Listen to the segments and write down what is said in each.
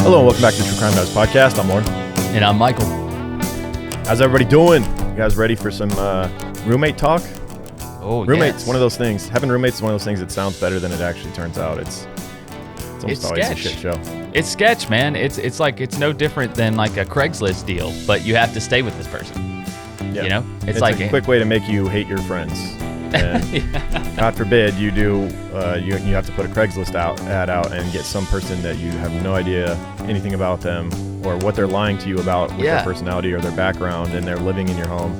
Hello and welcome back to the True Crime Guys podcast. I'm Lauren. And I'm Michael. How's everybody doing? You guys ready for some roommate talk? Oh, roommates, yes. one of those things. Having roommates is one of those things that sounds better than it actually turns out. It's almost always sketch. a shit show. It's sketch, man. It's like it's no different than like a Craigslist deal, but you have to stay with this person. Yeah. You know, It's like a quick way to make you hate your friends. And God forbid you do. You have to put a Craigslist ad out and get some person that you have no idea anything about them or what they're lying to you about with their personality or their background, and they're living in your home.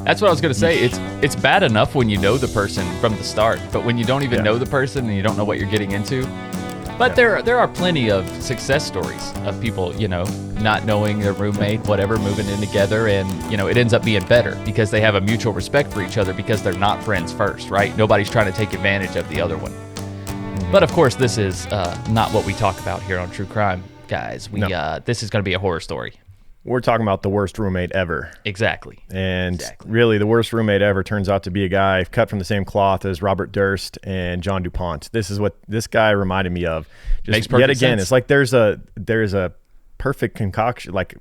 That's what I was gonna say. It's bad enough when you know the person from the start, but when you don't even know the person and you don't know what you're getting into. But there are plenty of success stories of people, you know, not knowing their roommate, whatever, moving in together, and you know it ends up being better because they have a mutual respect for each other because they're not friends first, right? Nobody's trying to take advantage of the other one. But of course, this is not what we talk about here on True Crime, guys. This is going to be a horror story. We're talking about the worst roommate ever. Exactly. And really, the worst roommate ever turns out to be a guy cut from the same cloth as Robert Durst and John DuPont. This is what this guy reminded me of. Makes perfect yet again, sense. It's like there's a perfect concoction, like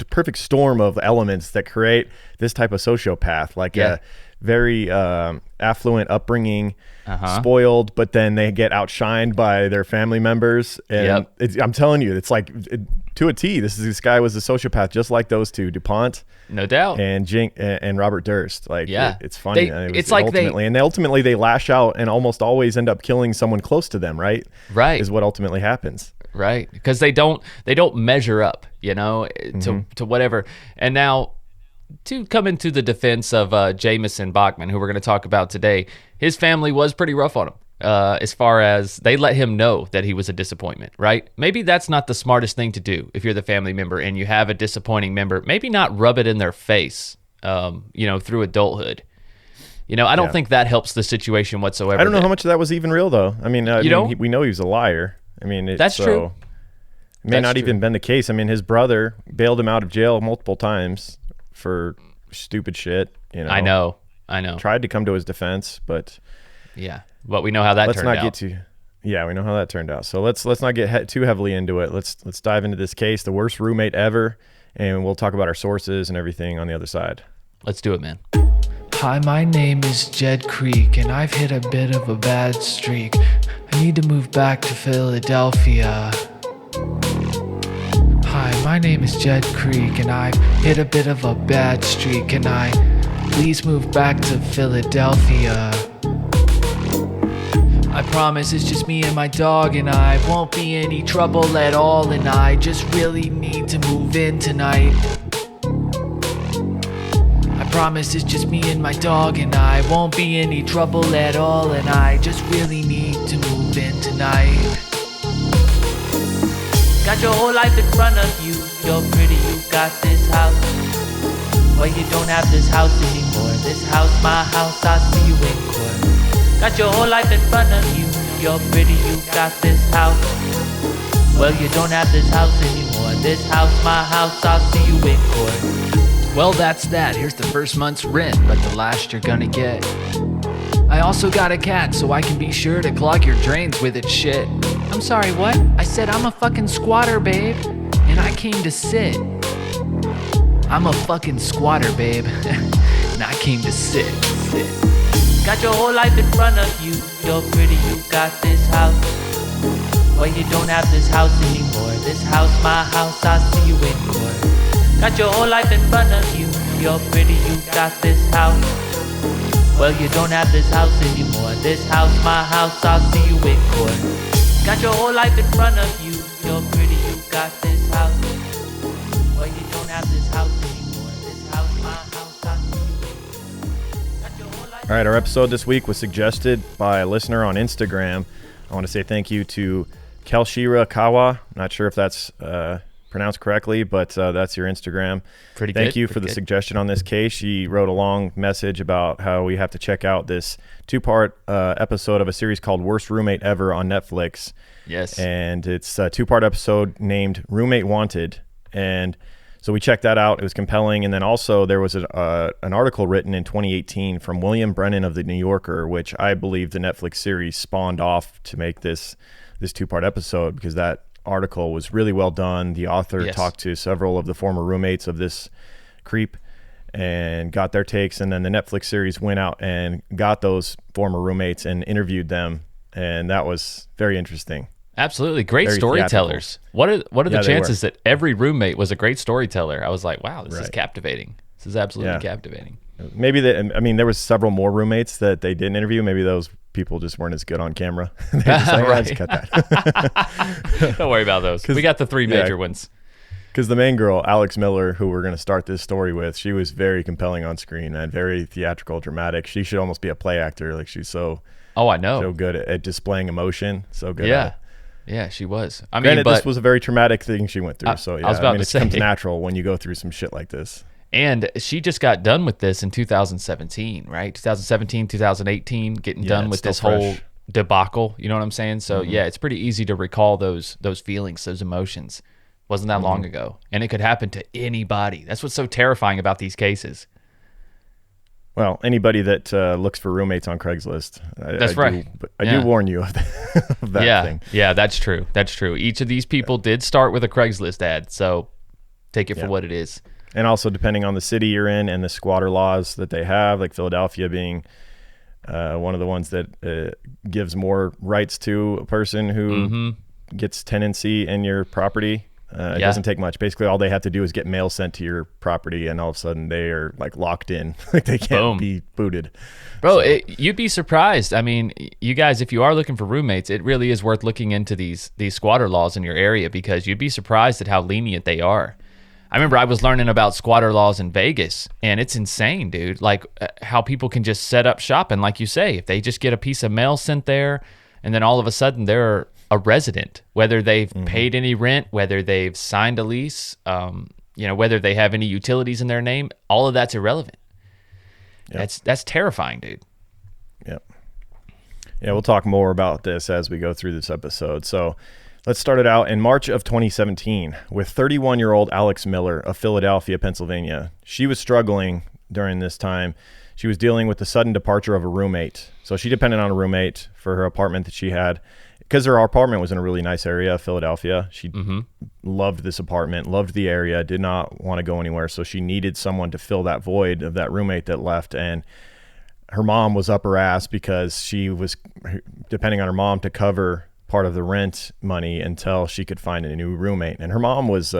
perfect storm of elements that create this type of sociopath, like a very affluent upbringing, spoiled, but then they get outshined by their family members. And I'm telling you, it's like to a T. This guy was a sociopath, just like those two, DuPont, no doubt, and Robert Durst. Like, it's funny. Ultimately they lash out and almost always end up killing someone close to them. Right. Is what ultimately happens. Right, because they don't measure up, you know, to whatever. And now, to come into the defense of Jameson Bachman, who we're going to talk about today, his family was pretty rough on him. As far as they let him know that he was a disappointment, right? Maybe that's not the smartest thing to do if you're the family member and you have a disappointing member. Maybe not rub it in their face, you know, through adulthood. You know, I don't think that helps the situation whatsoever. I don't know how much of that was even real, though. I mean, we know he was a liar. I mean, that's true. It may not even been the case. I mean, his brother bailed him out of jail multiple times for stupid shit. You know, I know. Tried to come to his defense, but but we know how that turned out. We know how that turned out. So let's not get too heavily into it. Let's dive into this case, the worst roommate ever, and we'll talk about our sources and everything on the other side. Let's do it, man. Hi, my name is Jed Creek, and I've hit a bit of a bad streak. I need to move back to Philadelphia. Hi, my name is Jed Creek, and I've hit a bit of a bad streak. Can I please move back to Philadelphia? I promise it's just me and my dog, and I won't be any trouble at all, and I just really need to move in tonight. I promise it's just me and my dog, and I won't be any trouble at all, and I just really need to move in tonight. Got your whole life in front of you, you're pretty, you got this house. Well, you don't have this house anymore, this house, my house, I'll see you in court. Got your whole life in front of you, you're pretty, you got this house. Well, you don't have this house anymore, this house, my house, I'll see you in court. Well, that's that. Here's the first month's rent, but the last you're gonna get. I also got a cat, so I can be sure to clog your drains with its shit. I'm sorry, what? I said I'm a fucking squatter, babe, and I came to sit. I'm a fucking squatter, babe, and I came to sit. Got your whole life in front of you, you're pretty, you got this house. Well, you don't have this house anymore, this house, my house, I'll see you in court. Got your whole life in front of you, you're pretty, you got this house. Well, you don't have this house anymore, this house, my house, I'll see you in court. Got your whole life in front of you, you're pretty, you got this house. Well, you don't have this house anymore, this house, my house, I'll see you in court. Got your whole life. All right, our episode this week was suggested by a listener on Instagram. I want to say thank you to Kelshira Kawa. Not sure if that's pronounced correctly, but that's your Instagram. Pretty good. Thank you for the suggestion on this case. She wrote a long message about how we have to check out this two-part episode of a series called Worst Roommate Ever on Netflix. Yes. And it's a two-part episode named Roommate Wanted. And so we checked that out. It was compelling. And then also there was an article written in 2018 from William Brennan of The New Yorker, which I believe the Netflix series spawned off to make this two-part episode, because that article was really well done. The author Yes. talked to several of the former roommates of this creep and got their takes. And then the Netflix series went out and got those former roommates and interviewed them. And that was very interesting. Absolutely. Great Very storytellers. What are the Yeah, they chances were. that every roommate was a great storyteller? I was like, wow, this is Right. captivating. This is absolutely Yeah. captivating. Maybe there was several more roommates that they didn't interview. Maybe those people just weren't as good on camera. They were just like, Right. just cut that. Don't worry about those. We got the three yeah. major ones. Because the main girl, Alex Miller, who we're going to start this story with, she was very compelling on screen and very theatrical, dramatic. She should almost be a play actor. Like, she's so Oh, I know. good at displaying emotion. So good at Yeah. it. Yeah, she was. I mean, Granted, but this was a very traumatic thing she went through. I So yeah, was about to it comes say. natural when you go through some shit like this. and she just got done with this in 2017, right? 2017, 2018, getting Yeah, done it's with still this whole fresh. debacle. You know what I'm saying? So yeah, it's pretty easy to recall those feelings, those emotions. Wasn't that long ago, and it could happen to anybody. That's what's so terrifying about these cases. Well, anybody that looks for roommates on Craigslist, That's right. I Yeah. do warn you of that yeah, thing. yeah, that's true. That's true. Each of these people did start with a Craigslist ad, so take it for Yeah. what it is. And also depending on the city you're in and the squatter laws that they have, like Philadelphia being one of the ones that gives more rights to a person who gets tenancy in your property. It Yeah. doesn't take much. Basically, all they have to do is get mail sent to your property, and all of a sudden they are like locked in. Like they can't Boom. be booted. Bro, you'd be surprised. I mean, you guys, if you are looking for roommates, it really is worth looking into these squatter laws in your area, because you'd be surprised at how lenient they are. I remember I was learning about squatter laws in Vegas, and it's insane, dude. Like how people can just set up shop, and like you say, if they just get a piece of mail sent there, and then all of a sudden they're a resident, whether they've paid any rent, whether they've signed a lease, whether they have any utilities in their name, all of that's irrelevant. Yep. That's terrifying, dude. Yep. Yeah, we'll talk more about this as we go through this episode. So let's start it out in March of 2017 with 31-year-old Alex Miller of Philadelphia, Pennsylvania. She was struggling during this time. She was dealing with the sudden departure of a roommate. So she depended on a roommate for her apartment that she had. Because her apartment was in a really nice area of Philadelphia. She loved this apartment, loved the area, did not want to go anywhere. So she needed someone to fill that void of that roommate that left. And her mom was up her ass because she was depending on her mom to cover part of the rent money until she could find a new roommate. And her mom was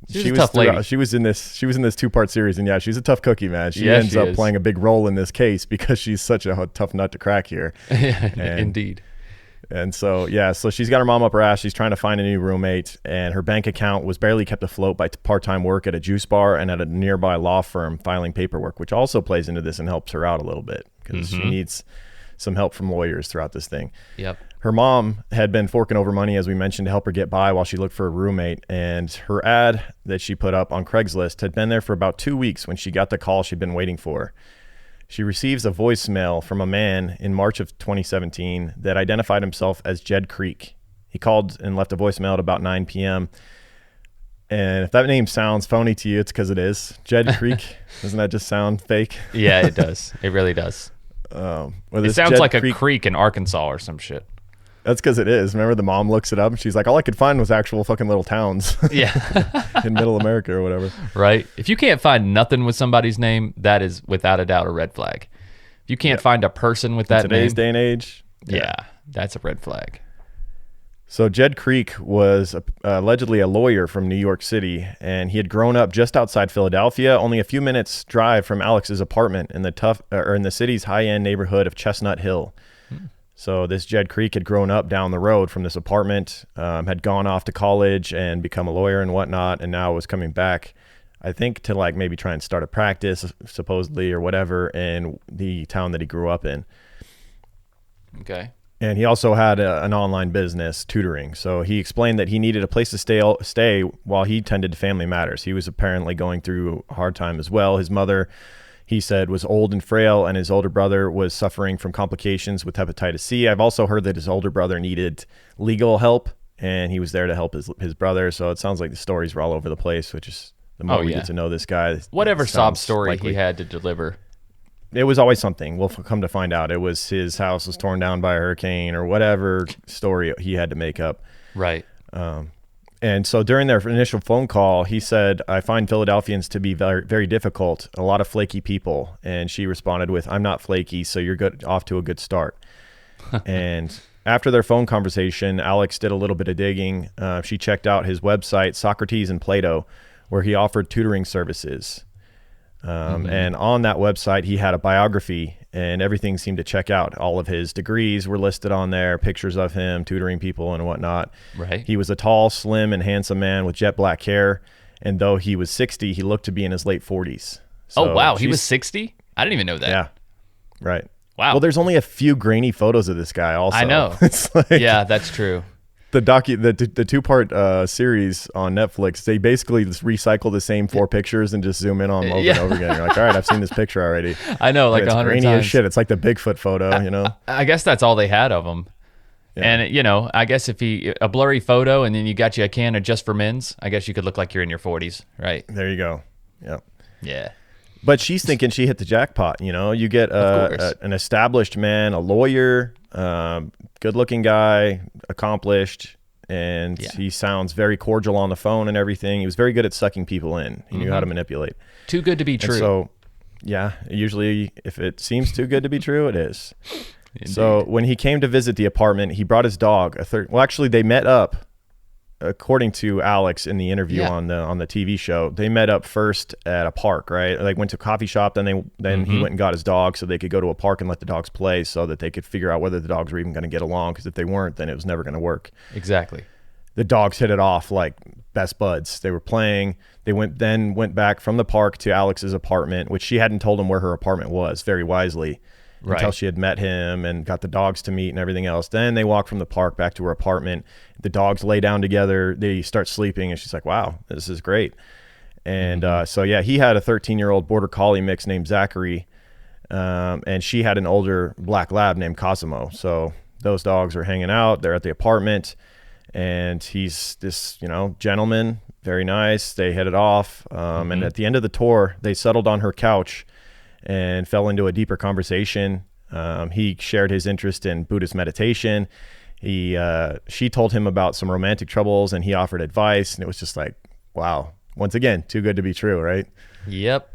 She was a tough lady. She was in this 2-part series, and yeah, she's a tough cookie, man. She Yeah, ends she up is. playing a big role in this case because she's such a tough nut to crack here. Indeed. And so, yeah, so she's got her mom up her ass. She's trying to find a new roommate, and her bank account was barely kept afloat by part-time work at a juice bar and at a nearby law firm filing paperwork, which also plays into this and helps her out a little bit because she needs some help from lawyers throughout this thing. Yep. Her mom had been forking over money, as we mentioned, to help her get by while she looked for a roommate. And her ad that she put up on Craigslist had been there for about 2 weeks when she got the call she'd been waiting for. She receives a voicemail from a man in March of 2017 that identified himself as Jed Creek. He called and left a voicemail at about 9 p.m. And if that name sounds phony to you, it's because it is. Jed Creek. Doesn't that just sound fake? Yeah, it does. It really does. Well, It this sounds Jed like a creek in Arkansas or some shit. That's because it is. Remember, the mom looks it up and she's like, all I could find was actual fucking little towns Yeah. in middle America or whatever. Right. If you can't find nothing with somebody's name, that is without a doubt a red flag. If you can't find a person with that Today's name, day and age. yeah, that's a red flag. So Jed Creek was allegedly a lawyer from New York City, and he had grown up just outside Philadelphia, only a few minutes drive from Alex's apartment in the city's high-end neighborhood of Chestnut Hill. So this Jed Creek had grown up down the road from this apartment, had gone off to college and become a lawyer and whatnot, and now was coming back, I think, to like maybe try and start a practice, supposedly, or whatever, in the town that he grew up in. Okay. And he also had an online business, tutoring. So he explained that he needed a place to stay while he tended to family matters. He was apparently going through a hard time as well. His mother, he said, was old and frail, and his older brother was suffering from complications with hepatitis C. I've also heard that his older brother needed legal help, and he was there to help his brother. So it sounds like the stories were all over the place, which is the more we get to know this guy. Whatever sob sounds story likely. he had to deliver. It was always something. We'll come to find out. It was his house was torn down by a hurricane or whatever story he had to make up. Right. And so during their initial phone call, he said, I find Philadelphians to be very, very difficult, a lot of flaky people. And she responded with, I'm not flaky, so you're good, off to a good start. And after their phone conversation, Alex did a little bit of digging. She checked out his website, Socrates and Plato, where he offered tutoring services. And on that website, he had a biography, and everything seemed to check out. All of his degrees were listed on there, pictures of him tutoring people and whatnot. Right. He was a tall, slim, and handsome man with jet black hair. And though he was 60, he looked to be in his late 40s. So oh, wow. He was 60? I didn't even know that. Yeah. Right. Wow. Well, there's only a few grainy photos of this guy also. I know. It's like Yeah, that's true. the two-part series on Netflix, they basically just recycle the same 4 pictures and just zoom in on them over and over again. You're like, all right, I've seen this picture already. I know, like it's 100 grainy times. as shit. It's like the Bigfoot photo, you know? I guess that's all they had of him. Yeah. And, you know, I guess if a blurry photo and then you got you a can of Just for Men's, I guess you could look like you're in your 40s, right? There you go. Yep. Yeah. But she's thinking she hit the jackpot, you know? You get an established man, a lawyer, good-looking guy, accomplished, and he sounds very cordial on the phone and everything. He was very good at sucking people in. He knew how to manipulate. Too good to be true. And so, yeah, usually if it seems too good to be true, it is. So when he came to visit the apartment, he brought his dog. Well, actually, they met up. According to Alex in the interview on the TV show, they met up first at a park, right? Like went to a coffee shop, then he went and got his dog so they could go to a park and let the dogs play so that they could figure out whether the dogs were even going to get along, because if they weren't, then it was never going to work. Exactly. The dogs hit it off like best buds. They were playing. They went back from the park to Alex's apartment, which she hadn't told him where her apartment was, very wisely. Right. Until she had met him and got the dogs to meet and everything else. Then they walk from the park back to her apartment. The dogs lay down together. They start sleeping, and she's like, wow, this is great. And so, yeah, he had a 13-year-old border collie mix named Zachary, and she had an older black lab named Cosimo. So those dogs are hanging out. They're at the apartment, and he's this, gentleman, very nice. They hit it off. And at the end of the tour, they settled on her couch and fell into a deeper conversation. He shared his interest in Buddhist meditation. She told him about some romantic troubles, and he offered advice. And it was just like, wow, once again, too good to be true, right? Yep.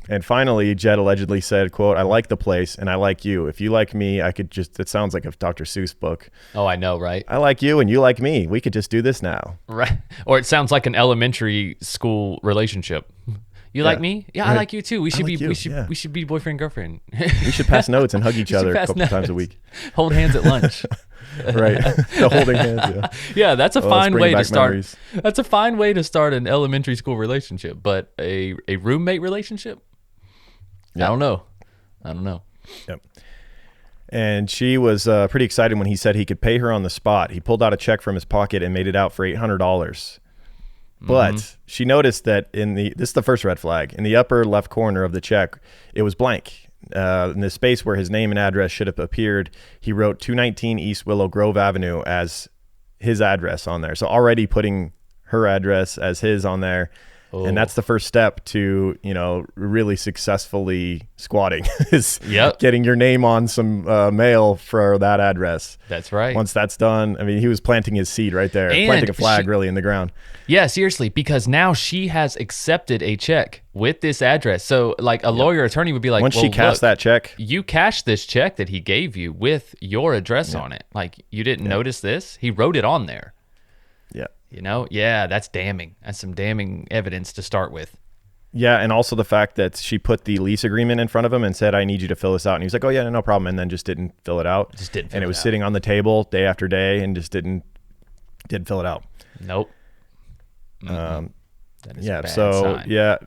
And finally, Jed allegedly said, quote, I like the place and I like you. If you like me, I could just, it sounds like a Dr. Seuss book. Oh, I know, right? I like you and you like me. We could just do this now. Right. Or it sounds like an elementary school relationship. You like me? Yeah, I like you too. We should we should be boyfriend girlfriend. We should pass notes and hug each other a couple times a week. Hold hands at lunch. Right. The holding hands. Yeah. Yeah, that's a fine way to start. Memories. That's a fine way to start an elementary school relationship, but a roommate relationship? Yep. I don't know. Yep. And she was pretty excited when he said he could pay her on the spot. He pulled out a check from his pocket and made it out for $800. But she noticed that this is the first red flag. In the upper left corner of the check, it was blank. In the space where his name and address should have appeared, he wrote 219 East Willow Grove Avenue as his address on there. So already putting her address as his on there. Oh. And that's the first step to, really successfully squatting is getting your name on some mail for that address. That's right. Once that's done, I mean, he was planting his seed right there, and planting a flag really in the ground. Yeah, seriously, because now she has accepted a check with this address. So like a lawyer attorney would be like, once she cashed that check, you cashed this check that he gave you with your address on it. Like you didn't notice this? He wrote it on there. Yeah. Yeah, that's damning. That's some damning evidence to start with. Yeah, and also the fact that she put the lease agreement in front of him and said, I need you to fill this out. And he was like, oh, yeah, no problem. And then just didn't fill it out. And it was sitting on the table day after day and just didn't fill it out. Nope. That is a bad sign.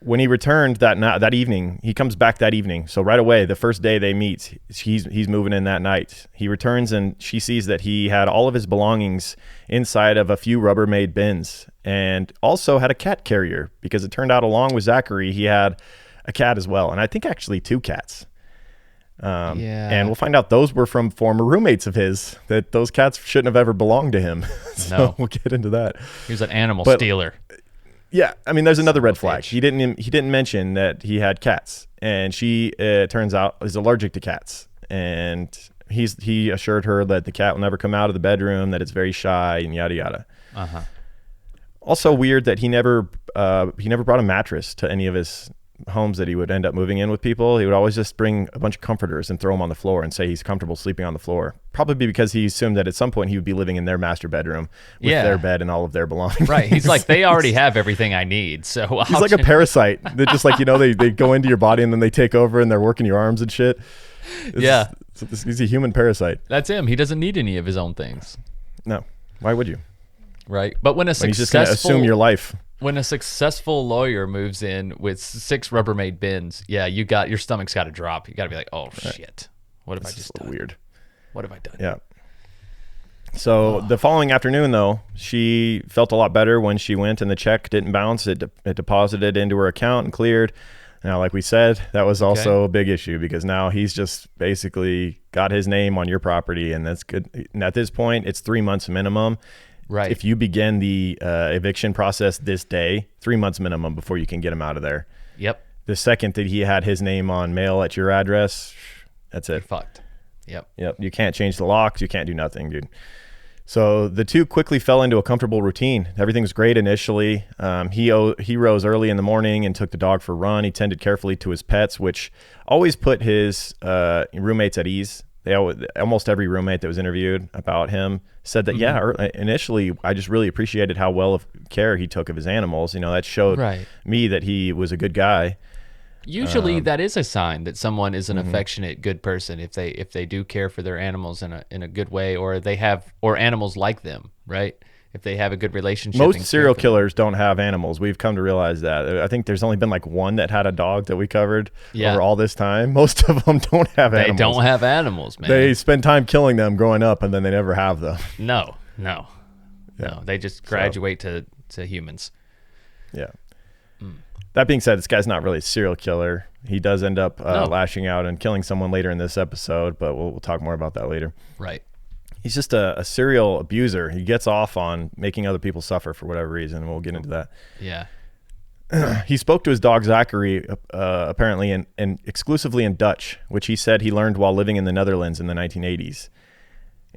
When he returned that evening, he comes back that evening. So right away, the first day they meet, he's moving in that night. He returns and she sees that he had all of his belongings inside of a few Rubbermaid bins and also had a cat carrier, because it turned out along with Zachary, he had a cat as well. And I think actually 2 cats. And we'll find out those were from former roommates of his, that those cats shouldn't have ever belonged to him. So we'll get into that. He was an animal stealer. Yeah, I mean, there's another red flag. He didn't mention that he had cats, and she, it turns out, is allergic to cats. And he assured her that the cat will never come out of the bedroom, that it's very shy, and yada yada. Also weird that he never brought a mattress to any of his homes that he would end up moving in with people. He would always just bring a bunch of comforters and throw them on the floor and say he's comfortable sleeping on the floor. Probably because he assumed that at some point he would be living in their master bedroom with their bed and all of their belongings. Right. He's like, they already have everything I need. So he's like a parasite. They're just like, they go into your body and then they take over and they're working your arms and shit. He's a human parasite. That's him. He doesn't need any of his own things. No. Why would you? Right. But when he's just going to assume your life. When a successful lawyer moves in with 6 Rubbermaid bins, your stomach's got to drop. You got to be like, oh shit, what have I just done? Weird. What have I done? Yeah. So the following afternoon, though, she felt a lot better when she went and the check didn't bounce. It deposited into her account and cleared. Now, like we said, that was also a big issue because now he's just basically got his name on your property, and that's good. And at this point, it's 3 months minimum. Right. If you begin the eviction process this day, 3 months minimum before you can get him out of there. Yep. The second that he had his name on mail at your address, that's it. You're fucked. Yep. You can't change the locks. You can't do nothing, dude. So the two quickly fell into a comfortable routine. Everything was great initially. He rose early in the morning and took the dog for a run. He tended carefully to his pets, which always put his roommates at ease. Almost every roommate that was interviewed about him said that, initially I just really appreciated how well of care he took of his animals. That showed me that he was a good guy. Usually that is a sign that someone is an affectionate, good person if they do care for their animals in a good way, or animals like them, right? If they have a good relationship. Most serial killers don't have animals. We've come to realize that. I think there's only been like one that had a dog that we covered over all this time. Most of them don't have animals. They don't have animals, man. They spend time killing them growing up, and then they never have them. No. They just graduate to humans. Yeah. That being said, this guy's not really a serial killer. He does end up lashing out and killing someone later in this episode, but we'll talk more about that later. Right. He's just a serial abuser. He gets off on making other people suffer for whatever reason. We'll get into that. Yeah. He spoke to his dog Zachary, apparently, and exclusively in Dutch, which he said he learned while living in the Netherlands in the 1980s.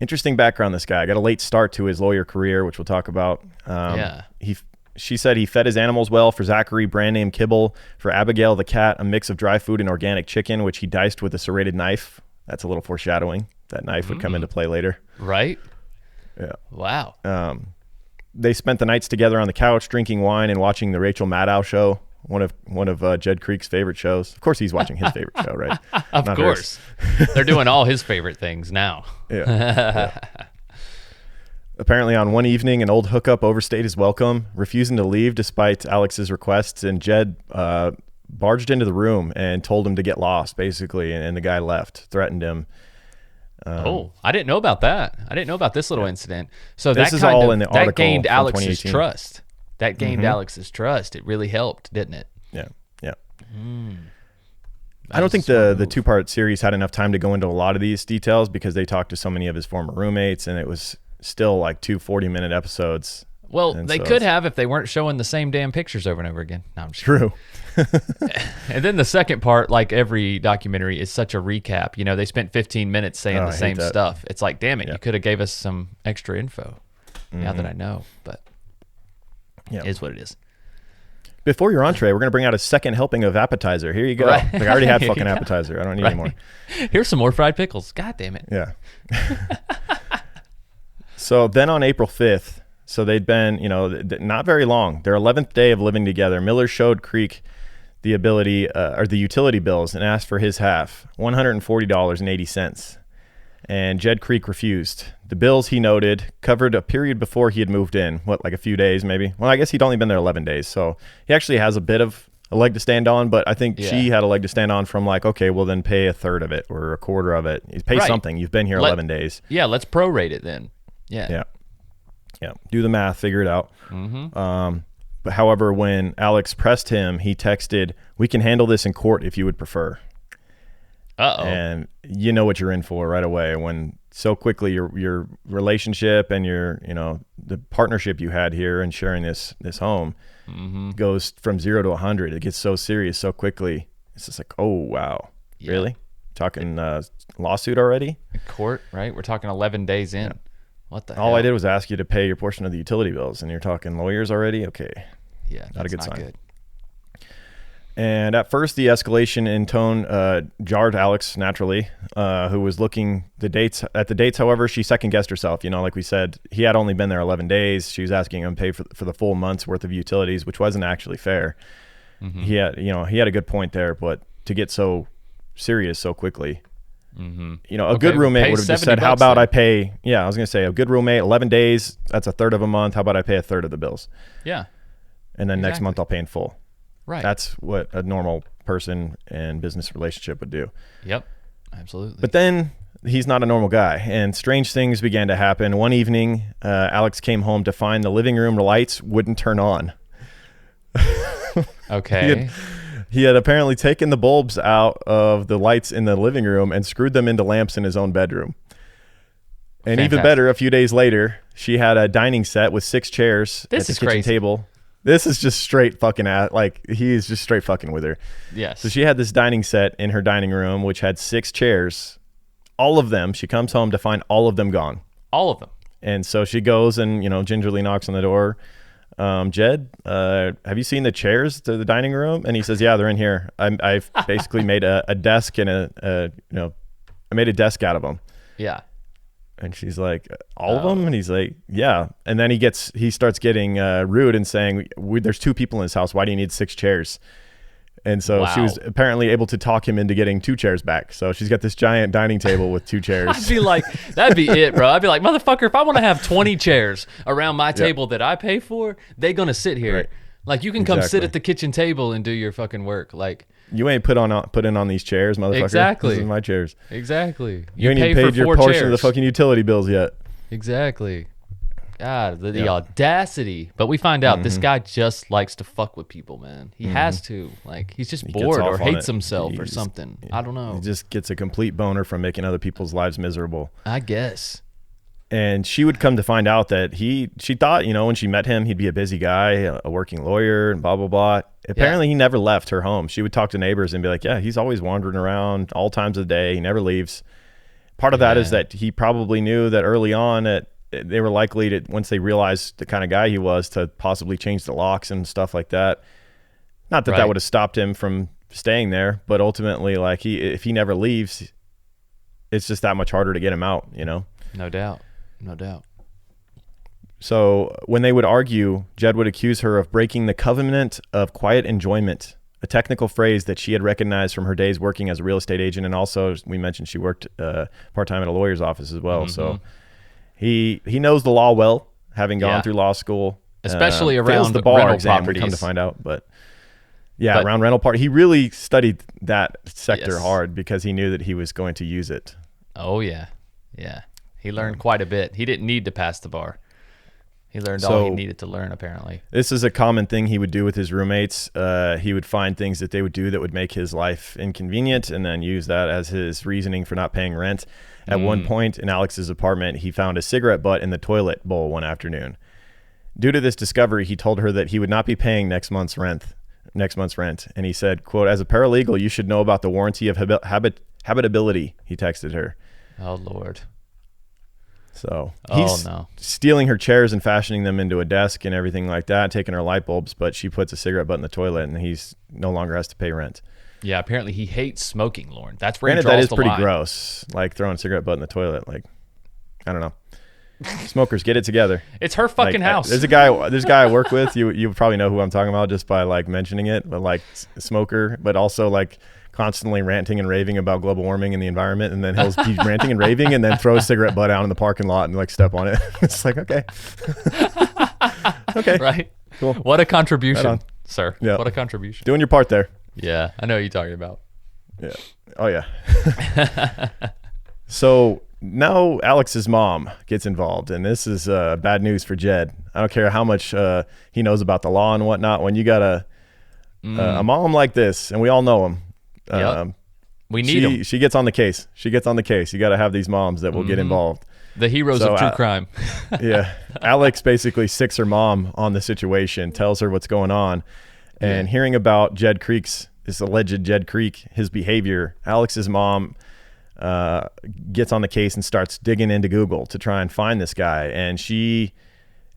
Interesting background, this guy. Got a late start to his lawyer career, which we'll talk about. She said he fed his animals well. For Zachary, brand name kibble. For Abigail, the cat, a mix of dry food and organic chicken, which he diced with a serrated knife. That's a little foreshadowing. That knife would come into play later. Right? Yeah. Wow. They spent the nights together on the couch, drinking wine and watching the Rachel Maddow show, one of Jed Creek's favorite shows. Of course, he's watching his favorite show, right? Of course. They're doing all his favorite things now. Yeah. Apparently, on one evening, an old hookup overstayed his welcome, refusing to leave despite Alex's requests, and Jed barged into the room and told him to get lost, basically, and the guy left, threatened him. I didn't know about that. I didn't know about this little incident. So this is all in the article that gained from Alex's 2018. trust. That gained Alex's trust. It really helped, didn't it? Yeah. I don't think the two-part series had enough time to go into a lot of these details because they talked to so many of his former roommates, and it was still like 2 40-minute episodes. Well, they could have if they weren't showing the same damn pictures over and over again. No, I'm just True. And then the second part, like every documentary, is such a recap. They spent 15 minutes saying the same stuff. It's like, damn it, you could have gave us some extra info. Now that I know, but it is what it is. Before your entree, we're going to bring out a second helping of appetizer. Here you go. Right. Like, I already had fucking appetizer. I don't need any more. Here's some more fried pickles. God damn it. Yeah. So then on April 5th, so they'd been, not very long, their 11th day of living together, Miller showed Creek the ability, or the utility bills, and asked for his half, $140.80. And Jed Creek refused. The bills, he noted, covered a period before he had moved in. Like a few days, maybe? Well, I guess he'd only been there 11 days, so he actually has a bit of a leg to stand on, but I think she had a leg to stand on from like, okay, well then pay a third of it or a quarter of it. Pay something. You've been here 11 days. Yeah, let's prorate it then. Yeah. Do the math, figure it out. But however, when Alex pressed him, he texted, "We can handle this in court if you would prefer." And you know what you're in for right away when so quickly your relationship and your the partnership you had here and sharing this home goes from 0 to 100. It gets so serious so quickly. It's just like, oh wow, really? Talking lawsuit already. Court, right? We're talking 11 days in. Yeah. What the All hell? I did was ask you to pay your portion of the utility bills, and you're talking lawyers already? Okay. Yeah, Not a that's good sign. Good. And at first, the escalation in tone jarred Alex naturally, who was looking at the dates. However, she second guessed herself. Like we said, he had only been there 11 days. She was asking him to pay for the full month's worth of utilities, which wasn't actually fair. Mm-hmm. He had a good point there, but to get so serious so quickly, a good roommate would have just said, "How about I pay?" Yeah, I was gonna say a good roommate, 11 days. That's a third of a month. How about I pay a third of the bills? Yeah. And then next month I'll pay in full. Right. That's what a normal person and business relationship would do. Yep. Absolutely. But then he's not a normal guy, and strange things began to happen. One evening, Alex came home to find the living room lights wouldn't turn on. Okay. He had apparently taken the bulbs out of the lights in the living room and screwed them into lamps in his own bedroom. And Fantastic. even better, a few days later, she had a dining set with 6 chairs at the kitchen crazy. table. This is just straight fucking he is just straight fucking with her. Yes. So she had this dining set in her dining room, which had 6 chairs. All of them, she comes home to find all of them gone. All of them. And so she goes and, gingerly knocks on the door. Jed, have you seen the chairs to the dining room? And he says, yeah, they're in here. I've basically made a desk and I made a desk out of them. Yeah. And she's like, all of them? And he's like, yeah. And then he starts getting rude and saying, there's 2 people in this house. Why do you need 6 chairs? And so she was apparently able to talk him into getting 2 chairs back. So she's got this giant dining table with 2 chairs. I'd be like, that'd be it, bro. I'd be like, motherfucker, if I want to have 20 chairs around my table that I pay for, they going to sit here. Right. Like, you can come sit at the kitchen table and do your fucking work. Like, you ain't put in on these chairs, motherfucker. Exactly. This is my chairs. Exactly. You ain't even paid your portion of the fucking utility bills yet. Exactly. God, the audacity. But we find out this guy just likes to fuck with people, man. He has to. Like, he's just bored or hates himself or something. I don't know. He just gets a complete boner from making other people's lives miserable. I guess. And she would come to find out that she thought, when she met him, he'd be a busy guy, a working lawyer, and blah, blah, blah. Apparently, he never left her home. She would talk to neighbors and be like, yeah, he's always wandering around all times of the day. He never leaves. Part of that is that he probably knew that early on that they were likely to, once they realized the kind of guy he was, to possibly change the locks and stuff like that. Not that that would have stopped him from staying there, but ultimately, like, if he never leaves, it's just that much harder to get him out, No doubt. No doubt. So when they would argue, Jed would accuse her of breaking the covenant of quiet enjoyment, a technical phrase that she had recognized from her days working as a real estate agent. And also, we mentioned she worked part-time at a lawyer's office as well. So he knows the law well, having gone through law school. Especially around fails the bar rental exam, properties. we come to find out. But around rental part, he really studied that sector hard because he knew that he was going to use it. Oh, yeah. Yeah. He learned quite a bit. He didn't need to pass the bar. He learned all he needed to learn, apparently. This is a common thing he would do with his roommates. He would find things that they would do that would make his life inconvenient and then use that as his reasoning for not paying rent. At one point in Alex's apartment, he found a cigarette butt in the toilet bowl one afternoon. Due to this discovery, he told her that he would not be paying next month's rent. And he said, quote, as a paralegal, you should know about the warranty of habitability, he texted her. Oh, Lord. So he's stealing her chairs and fashioning them into a desk and everything like that, taking her light bulbs, but she puts a cigarette butt in the toilet and he's no longer has to pay rent. Yeah, apparently he hates smoking, Lauren. That's where Granted, he draws that is the pretty line. gross, like throwing a cigarette butt in the toilet. Like, I don't know. Smokers, get it together. It's her fucking house. There's a guy I work with. You probably know who I'm talking about just by like mentioning it, but like smoker, but also like constantly ranting and raving about global warming and the environment, and then he'll be ranting and raving and then throw a cigarette butt out in the parking lot and like step on it. It's like, okay. Okay. Right? Cool. What a contribution, Right sir. Yeah. What a contribution. Doing your part there. Yeah, I know what you're talking about. Yeah. Oh, yeah. So now Alex's mom gets involved, and this is bad news for Jed. I don't care how much he knows about the law and whatnot. When you got a mom like this, and we all know him, we need them. She gets on the case. You got to have these moms that will get involved. The heroes of true crime. Yeah. Alex basically sicks her mom on the situation, tells her what's going on. And hearing about Jed Creek's this alleged Jed Creek, his behavior, Alex's mom gets on the case and starts digging into Google to try and find this guy. And she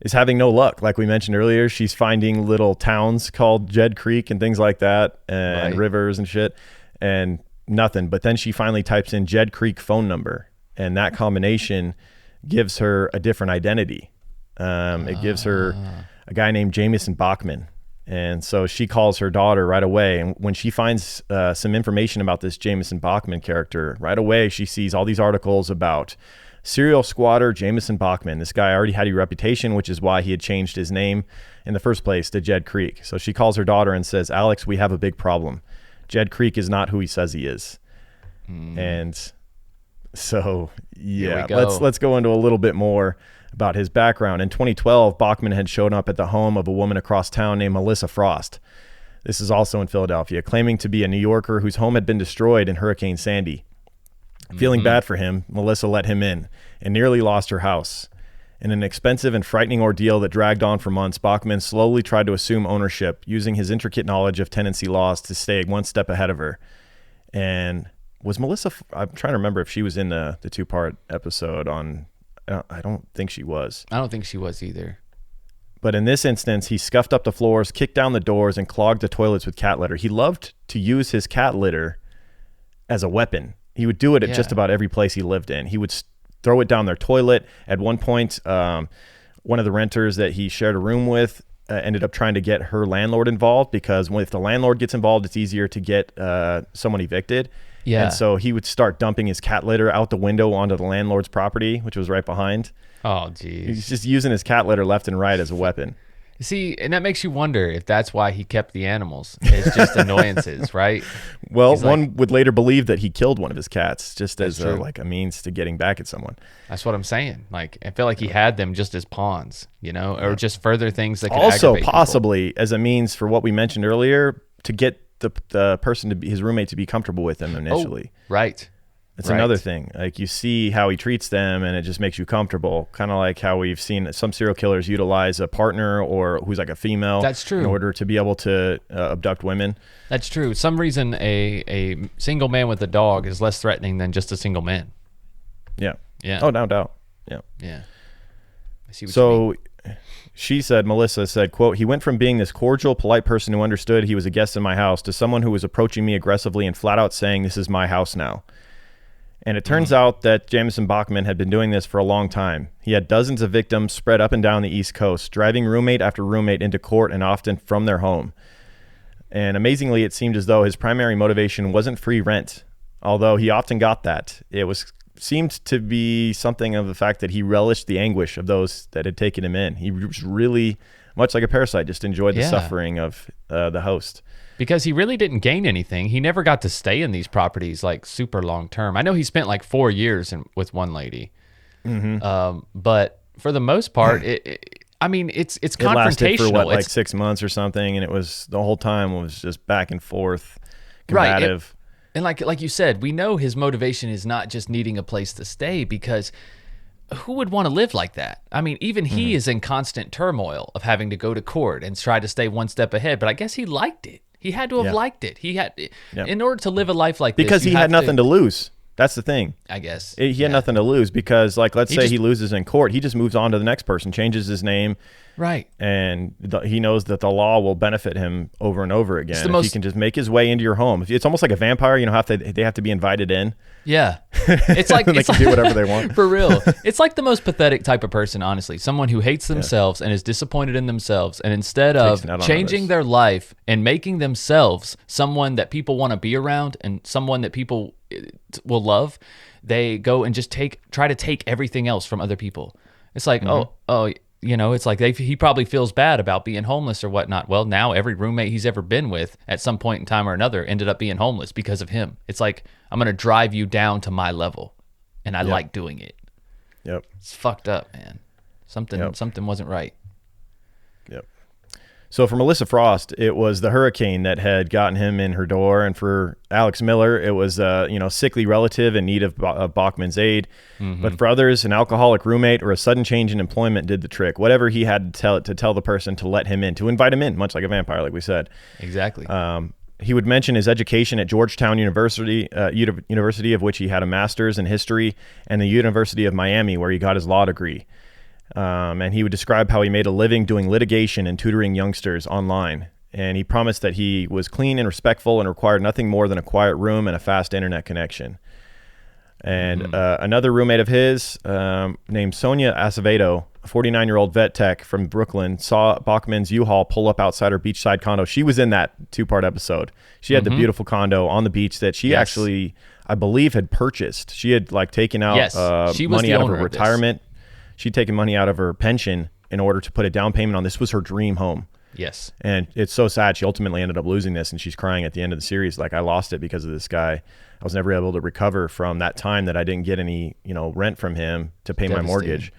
is having no luck. Like we mentioned earlier, she's finding little towns called Jed Creek and things like that, and rivers and shit, and nothing. But then she finally types in Jed Creek phone number, and that combination gives her a different identity. It gives her a guy named Jameson Bachman. And so she calls her daughter right away. And when she finds some information about this Jameson Bachman character, right away she sees all these articles about serial squatter Jameson Bachman. This guy already had a reputation, which is why he had changed his name in the first place to Jed Creek. So she calls her daughter and says, Alex, we have a big problem. Jed Creek is not who he says he is. And so, yeah, let's go into a little bit more about his background. In 2012, Bachman had shown up at the home of a woman across town named Melissa Frost. This is also in Philadelphia, claiming to be a New Yorker whose home had been destroyed in Hurricane Sandy. Feeling bad for him, Melissa let him in and nearly lost her house. In an expensive and frightening ordeal that dragged on for months, Bachman slowly tried to assume ownership, using his intricate knowledge of tenancy laws to stay one step ahead of her. And was Melissa, I'm trying to remember if she was in the two-part episode on, I don't think she was. I don't think she was either. But in this instance, he scuffed up the floors, kicked down the doors, and clogged the toilets with cat litter. He loved to use his cat litter as a weapon. He would do it at just about every place he lived in. He would throw it down their toilet. At one point, one of the renters that he shared a room with ended up trying to get her landlord involved, because if the landlord gets involved, it's easier to get someone evicted. Yeah. And so he would start dumping his cat litter out the window onto the landlord's property, which was right behind. Oh, geez. He's just using his cat litter left and right as a weapon. See, and that makes you wonder if that's why he kept the animals. It's just annoyances, right? Well, one would later believe that he killed one of his cats just as a means to getting back at someone. That's what I'm saying. Like, I feel like he had them just as pawns, or just further things that could also aggravate possibly people. As a means for what we mentioned earlier, to get the person to be his roommate to be comfortable with him initially. Oh, right. It's another thing. Like, you see how he treats them and it just makes you comfortable. Kind of like how we've seen some serial killers utilize a partner or who's like a female. That's true. In order to be able to abduct women. That's true. Some reason a single man with a dog is less threatening than just a single man. Yeah. Yeah. Oh, no doubt. Yeah. Yeah. I see what you mean. She said, Melissa said, quote, he went from being this cordial, polite person who understood he was a guest in my house to someone who was approaching me aggressively and flat out saying, this is my house now. And it turns out that Jameson Bachman had been doing this for a long time. He had dozens of victims spread up and down the East Coast, driving roommate after roommate into court and often from their home. And amazingly, it seemed as though his primary motivation wasn't free rent, although he often got that. It seemed to be something of the fact that he relished the anguish of those that had taken him in. He was really, much like a parasite, just enjoyed the suffering of the host. Because he really didn't gain anything. He never got to stay in these properties like super long term. I know he spent like 4 years with one lady, but for the most part, it's confrontational. It lasted for like 6 months or something, and it was the whole time was just back and forth, combative. Right, and like you said, we know his motivation is not just needing a place to stay, because who would want to live like that? I mean, even he is in constant turmoil of having to go to court and try to stay one step ahead. But I guess he liked it. He had to have liked it. He had, in order to live a life like this, because he had nothing to lose. That's the thing. I guess he had nothing to lose, because, like, let's say he loses in court, he just moves on to the next person, changes his name, right? And he knows that the law will benefit him over and over again. If he can just make his way into your home. It's almost like a vampire. They have to be invited in. Yeah, it's like they can do whatever they want. For real. It's like the most pathetic type of person, honestly. Someone who hates themselves and is disappointed in themselves, and instead of changing their life and making themselves someone that people want to be around and someone that people will love, they go and just try to take everything else from other people. It's like, it's like he probably feels bad about being homeless or whatnot. Well, now every roommate he's ever been with at some point in time or another ended up being homeless because of him. It's like, I'm going to drive you down to my level, and I like doing it. Yep. It's fucked up, man. Something wasn't right. Yep. So for Melissa Frost, it was the hurricane that had gotten him in her door, and for Alex Miller, it was a sickly relative in need of Bachman's aid. But for others, an alcoholic roommate or a sudden change in employment did the trick. Whatever he had to tell the person to let him in, to invite him in, much like a vampire, like we said. Exactly. he would mention his education at Georgetown University, University of which he had a master's in history, and the University of Miami, where he got his law degree. And he would describe how he made a living doing litigation and tutoring youngsters online. And he promised that he was clean and respectful and required nothing more than a quiet room and a fast internet connection. And another roommate of his named Sonia Acevedo, a 49-year-old vet tech from Brooklyn, saw Bachman's U-Haul pull up outside her beachside condo. She was in that 2-part episode. She had the beautiful condo on the beach that she actually, I believe, had purchased. She had like taken out she was money the out of owner her of this. retirement. She'd taken money out of her pension in order to put a down payment on this. Was her dream home. Yes. And it's so sad. She ultimately ended up losing this, and she's crying at the end of the series. Like, I lost it because of this guy. I was never able to recover from that time that I didn't get any, rent from him to pay my mortgage.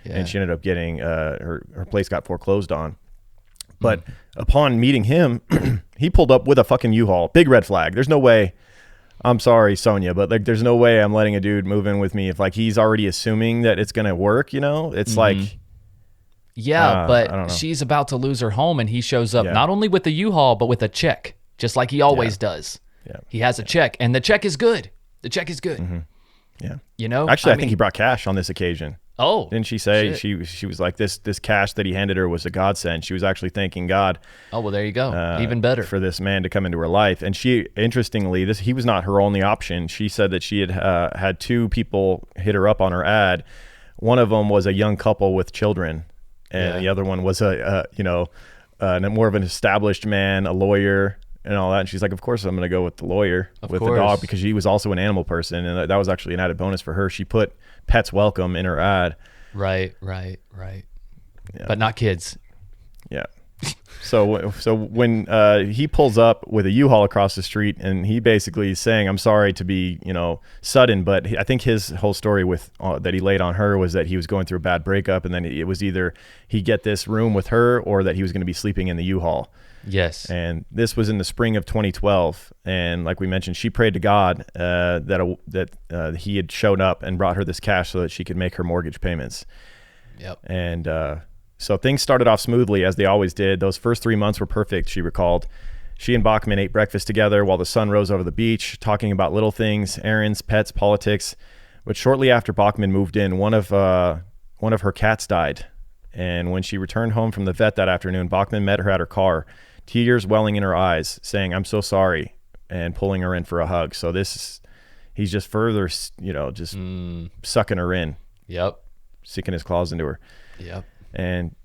Yeah. And she ended up getting, her place got foreclosed on. But upon meeting him, he pulled up with a fucking U-Haul. Big red flag. There's no way. I'm sorry, Sonia, but like, there's no way I'm letting a dude move in with me if like he's already assuming that it's gonna work. It's like, yeah, I don't but know. she's about to lose her home, and he shows up not only with the U-Haul but with a check, just like he always does. Yeah. He has a check, and the check is good. The check is good. Yeah. Actually, I think he brought cash on this occasion. Oh, Didn't she say shit. she was like this cash that he handed her was a godsend? She was actually thanking God. Oh, well, there you go. Even better. For this man to come into her life. And she, interestingly, he was not her only option. She said that she had had 2 people hit her up on her ad. One of them was a young couple with children, and the other one was more of an established man, a lawyer, and all that. And she's like, of course I'm going to go with the lawyer with the dog, because she was also an animal person, and that was actually an added bonus for her. She put pets welcome in her ad. Right. Yeah. But not kids. Yeah. So when he pulls up with a U-Haul across the street, and he basically is saying, I'm sorry to be, sudden, but I think his whole story with that he laid on her was that he was going through a bad breakup, and then it was either he get this room with her or that he was going to be sleeping in the U-Haul. Yes. And this was in the spring of 2012. And like we mentioned, she prayed to God that he had shown up and brought her this cash so that she could make her mortgage payments. Yep. And so things started off smoothly, as they always did. Those first 3 months were perfect, she recalled. She and Bachman ate breakfast together while the sun rose over the beach, talking about little things, errands, pets, politics. But shortly after Bachman moved in, one of her cats died. And when she returned home from the vet that afternoon, Bachman met her at her car, tears welling in her eyes, saying, I'm so sorry, and pulling her in for a hug. So he's just further, sucking her in. Yep. Sticking his claws into her. Yep. And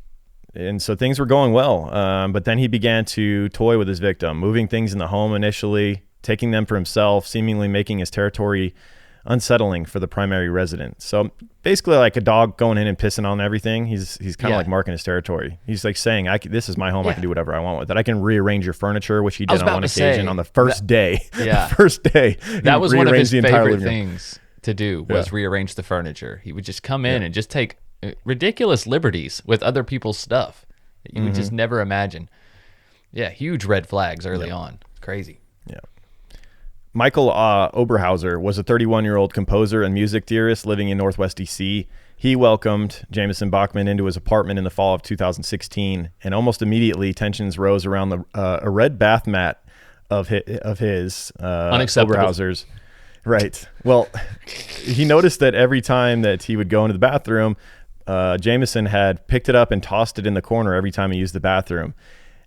so things were going well. But then he began to toy with his victim, moving things in the home initially, taking them for himself, seemingly making his territory unsettling for the primary resident. So basically like a dog going in and pissing on everything. He's kind of like marking his territory. He's like saying, this is my home. I can do whatever I want with it. I can rearrange your furniture, which he did on one occasion on the first day. Yeah. First day. That was one of his favorite things to do, was rearrange the furniture. He would just come in and just take ridiculous liberties with other people's stuff that you would just never imagine. Yeah. Huge red flags early on. Crazy. Yeah. Michael Oberhauser was a 31-year-old composer and music theorist living in Northwest DC. He welcomed Jameson Bachman into his apartment in the fall of 2016, and almost immediately tensions rose around a red bath mat of his Unacceptable. Oberhauser's. Right. Well, he noticed that every time that he would go into the bathroom, Jameson had picked it up and tossed it in the corner every time he used the bathroom.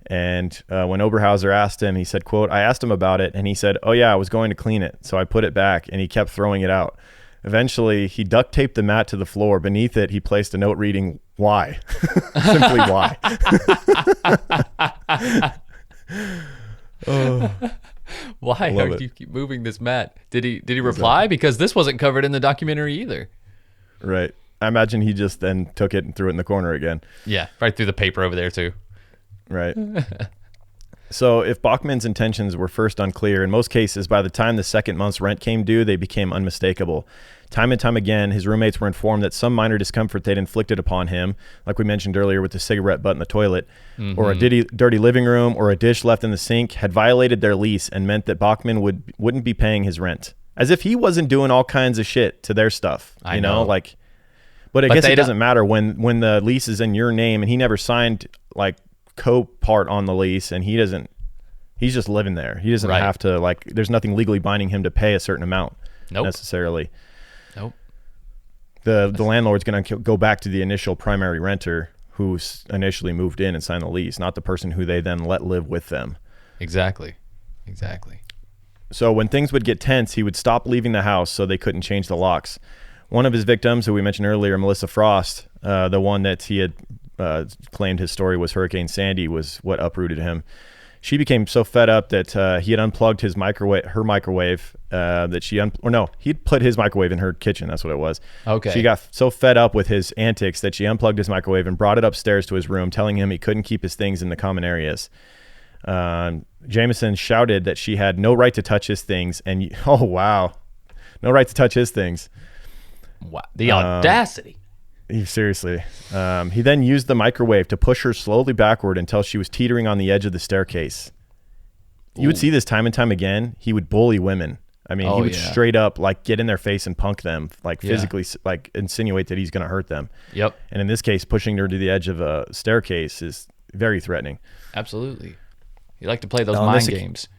And when Oberhauser asked him, he said, quote, I asked him about it, and he said, oh yeah, I was going to clean it. So I put it back, and he kept throwing it out. Eventually, he duct taped the mat to the floor. Beneath it, he placed a note reading, why? Simply why. Why are you keep moving this mat? Did he reply? Because this wasn't covered in the documentary either. Right. I imagine he just then took it and threw it in the corner again. Yeah, right through the paper over there too. Right. So if Bachman's intentions were first unclear, in most cases, by the time the second month's rent came due, they became unmistakable. Time and time again, his roommates were informed that some minor discomfort they'd inflicted upon him, like we mentioned earlier with the cigarette butt in the toilet, or a dirty living room, or a dish left in the sink, had violated their lease and meant that Bachman wouldn't be paying his rent. As if he wasn't doing all kinds of shit to their stuff. I know. But I guess it doesn't matter when the lease is in your name, and he never signed like co-part on the lease, and he doesn't He's just living there. He doesn't Right. have to, like, there's nothing legally binding him to pay a certain amount necessarily. Nope. The landlord's going to go back to the initial primary renter who initially moved in and signed the lease, not the person who they then let live with them. Exactly. So when things would get tense, he would stop leaving the house so they couldn't change the locks. One of his victims, who we mentioned earlier, Melissa Frost, the one that he had claimed his story was Hurricane Sandy, was what uprooted him. She became so fed up that he had unplugged her microwave, that he'd put his microwave in her kitchen. That's what it was. Okay. She got so fed up with his antics that she unplugged his microwave and brought it upstairs to his room, telling him he couldn't keep his things in the common areas. Jameson shouted that she had no right to touch his things, and no right to touch his things. Wow. The audacity. Seriously. He then used the microwave to push her slowly backward until she was teetering on the edge of the staircase. You would see this time and time again. He would bully women. I mean, he would straight up like get in their face and punk them, like physically, like insinuate that he's going to hurt them. Yep. And in this case, pushing her to the edge of a staircase is very threatening. Absolutely. You like to play those mind games.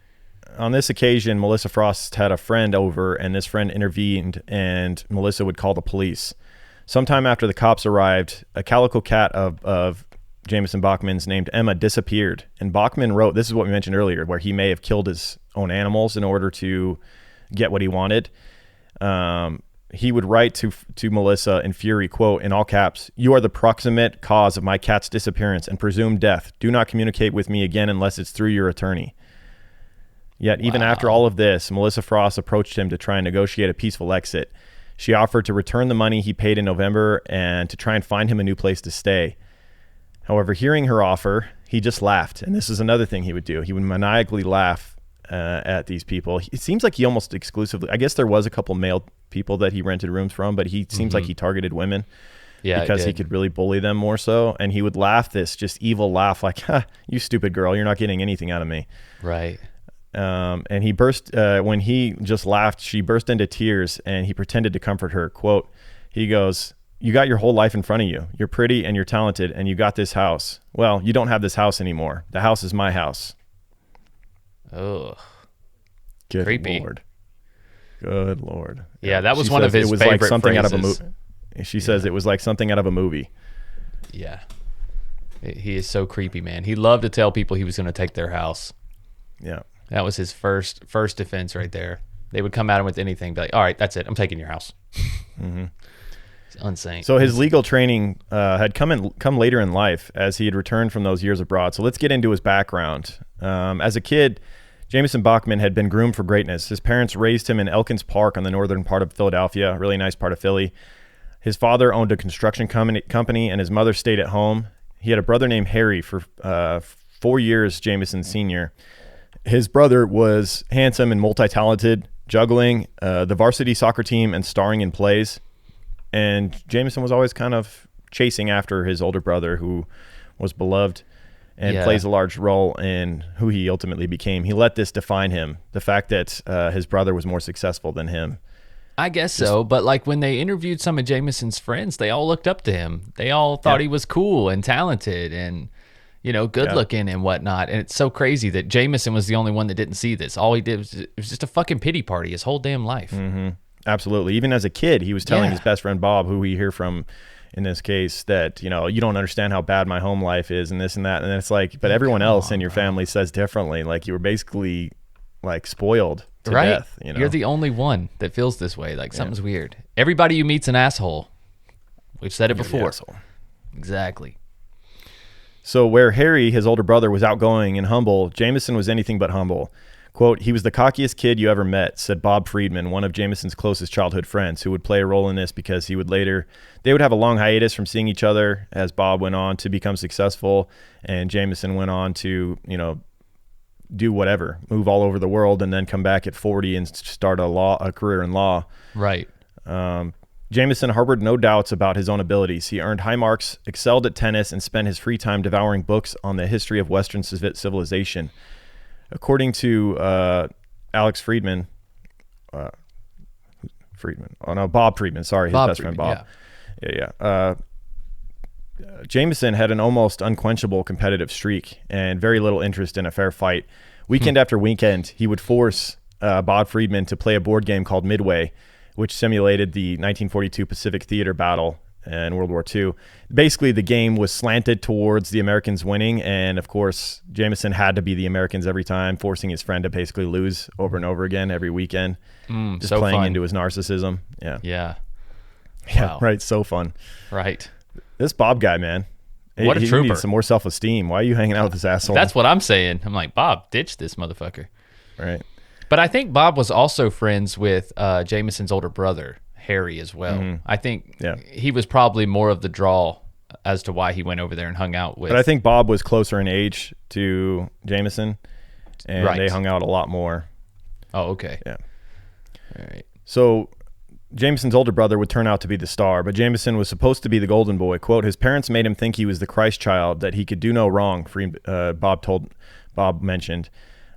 On this occasion, Melissa Frost had a friend over, and this friend intervened, and Melissa would call the police. Sometime after the cops arrived, a calico cat of Jameson Bachman's named Emma disappeared. And Bachman wrote, this is what we mentioned earlier, where he may have killed his own animals in order to get what he wanted. He would write to Melissa in fury, quote, in all caps, "You are the proximate cause of my cat's disappearance and presumed death. Do not communicate with me again unless it's through your attorney." Yet even after all of this, Melissa Frost approached him to try and negotiate a peaceful exit. She offered to return the money he paid in November and to try and find him a new place to stay. However, hearing her offer, he just laughed. And this is another thing he would do. He would maniacally laugh at these people. It seems like he almost exclusively, I guess there was a couple male people that he rented rooms from, but he seems like he targeted women because he could really bully them more so. And he would laugh this just evil laugh like, "Ha, you stupid girl, you're not getting anything out of me." Right. And he burst, when he just laughed, she burst into tears and he pretended to comfort her. Quote, he goes, "You got your whole life in front of you. You're pretty and you're talented and you got this house. Well, you don't have this house anymore. The house is my house." Ugh. Good Creepy. Lord. Good Lord. Yeah, that was She one of says his it was favorite like something phrases. out of a movie. She says it was like something out of a movie. Yeah. He is so creepy, man. He loved to tell people he was going to take their house. Yeah. That was his first defense right there. They would come at him with anything, be like, "All right, that's it. I'm taking your house." It's insane. So his legal training had come later in life as he had returned from those years abroad. So let's get into his background. As a kid, Jameson Bachman had been groomed for greatness. His parents raised him in Elkins Park on the northern part of Philadelphia, a really nice part of Philly. His father owned a construction company, and his mother stayed at home. He had a brother named Harry for 4 years, Jameson Sr. His brother was handsome and multi-talented, juggling the varsity soccer team and starring in plays. And Jameson was always kind of chasing after his older brother, who was beloved and plays a large role in who he ultimately became. He let this define him, the fact that his brother was more successful than him. I guess so, but like when they interviewed some of Jameson's friends, they all looked up to him. They all thought he was cool and talented and, you know, good looking and whatnot. And it's so crazy that Jameson was the only one that didn't see this. All he did was, it was just a fucking pity party his whole damn life. Mm-hmm. Absolutely. Even as a kid, he was telling his best friend Bob, who we hear from in this case, that, you know, you don't understand how bad my home life is and this and that. And it's like, but everyone else in your family says differently. Like, you were basically like spoiled to death. You know? You're the only one that feels this way. Like something's weird. Everybody you meet's an asshole. We've said it before. Exactly. So where Harry, his older brother, was outgoing and humble, Jameson was anything but humble. Quote, "He was the cockiest kid you ever met," said Bob Friedman, one of Jameson's closest childhood friends, who would play a role in this because they would have a long hiatus from seeing each other as Bob went on to become successful and Jameson went on to, you know, do whatever, move all over the world and then come back at 40 and start a career in law. Right. Jameson harbored no doubts about his own abilities. He earned high marks, excelled at tennis, and spent his free time devouring books on the history of Western civilization. According to Alex Friedman, Bob Friedman, sorry, his best friend Bob. Jameson had an almost unquenchable competitive streak and very little interest in a fair fight. weekend after weekend, he would force Bob Friedman to play a board game called Midway, which simulated the 1942 Pacific Theater battle in World War II. Basically, the game was slanted towards the Americans winning, and of course, Jameson had to be the Americans every time, forcing his friend to basically lose over and over again every weekend, just so playing fun. into his narcissism. Yeah. Yeah, Wow. right. So fun. Right. This Bob guy, man. What a he trooper. needs some more self-esteem. Why are you hanging out with this asshole? That's what I'm saying. I'm like, Bob, ditch this motherfucker. right. But I think Bob was also friends with Jameson's older brother, Harry, as well. I think he was probably more of the draw as to why he went over there and hung out with. But I think Bob was closer in age to Jameson, and Right. they hung out a lot more. Oh, okay. Yeah. All right. So Jameson's older brother would turn out to be the star, but Jameson was supposed to be the golden boy. Quote, his parents made him think he was the Christ child, that he could do no wrong, Bob mentioned.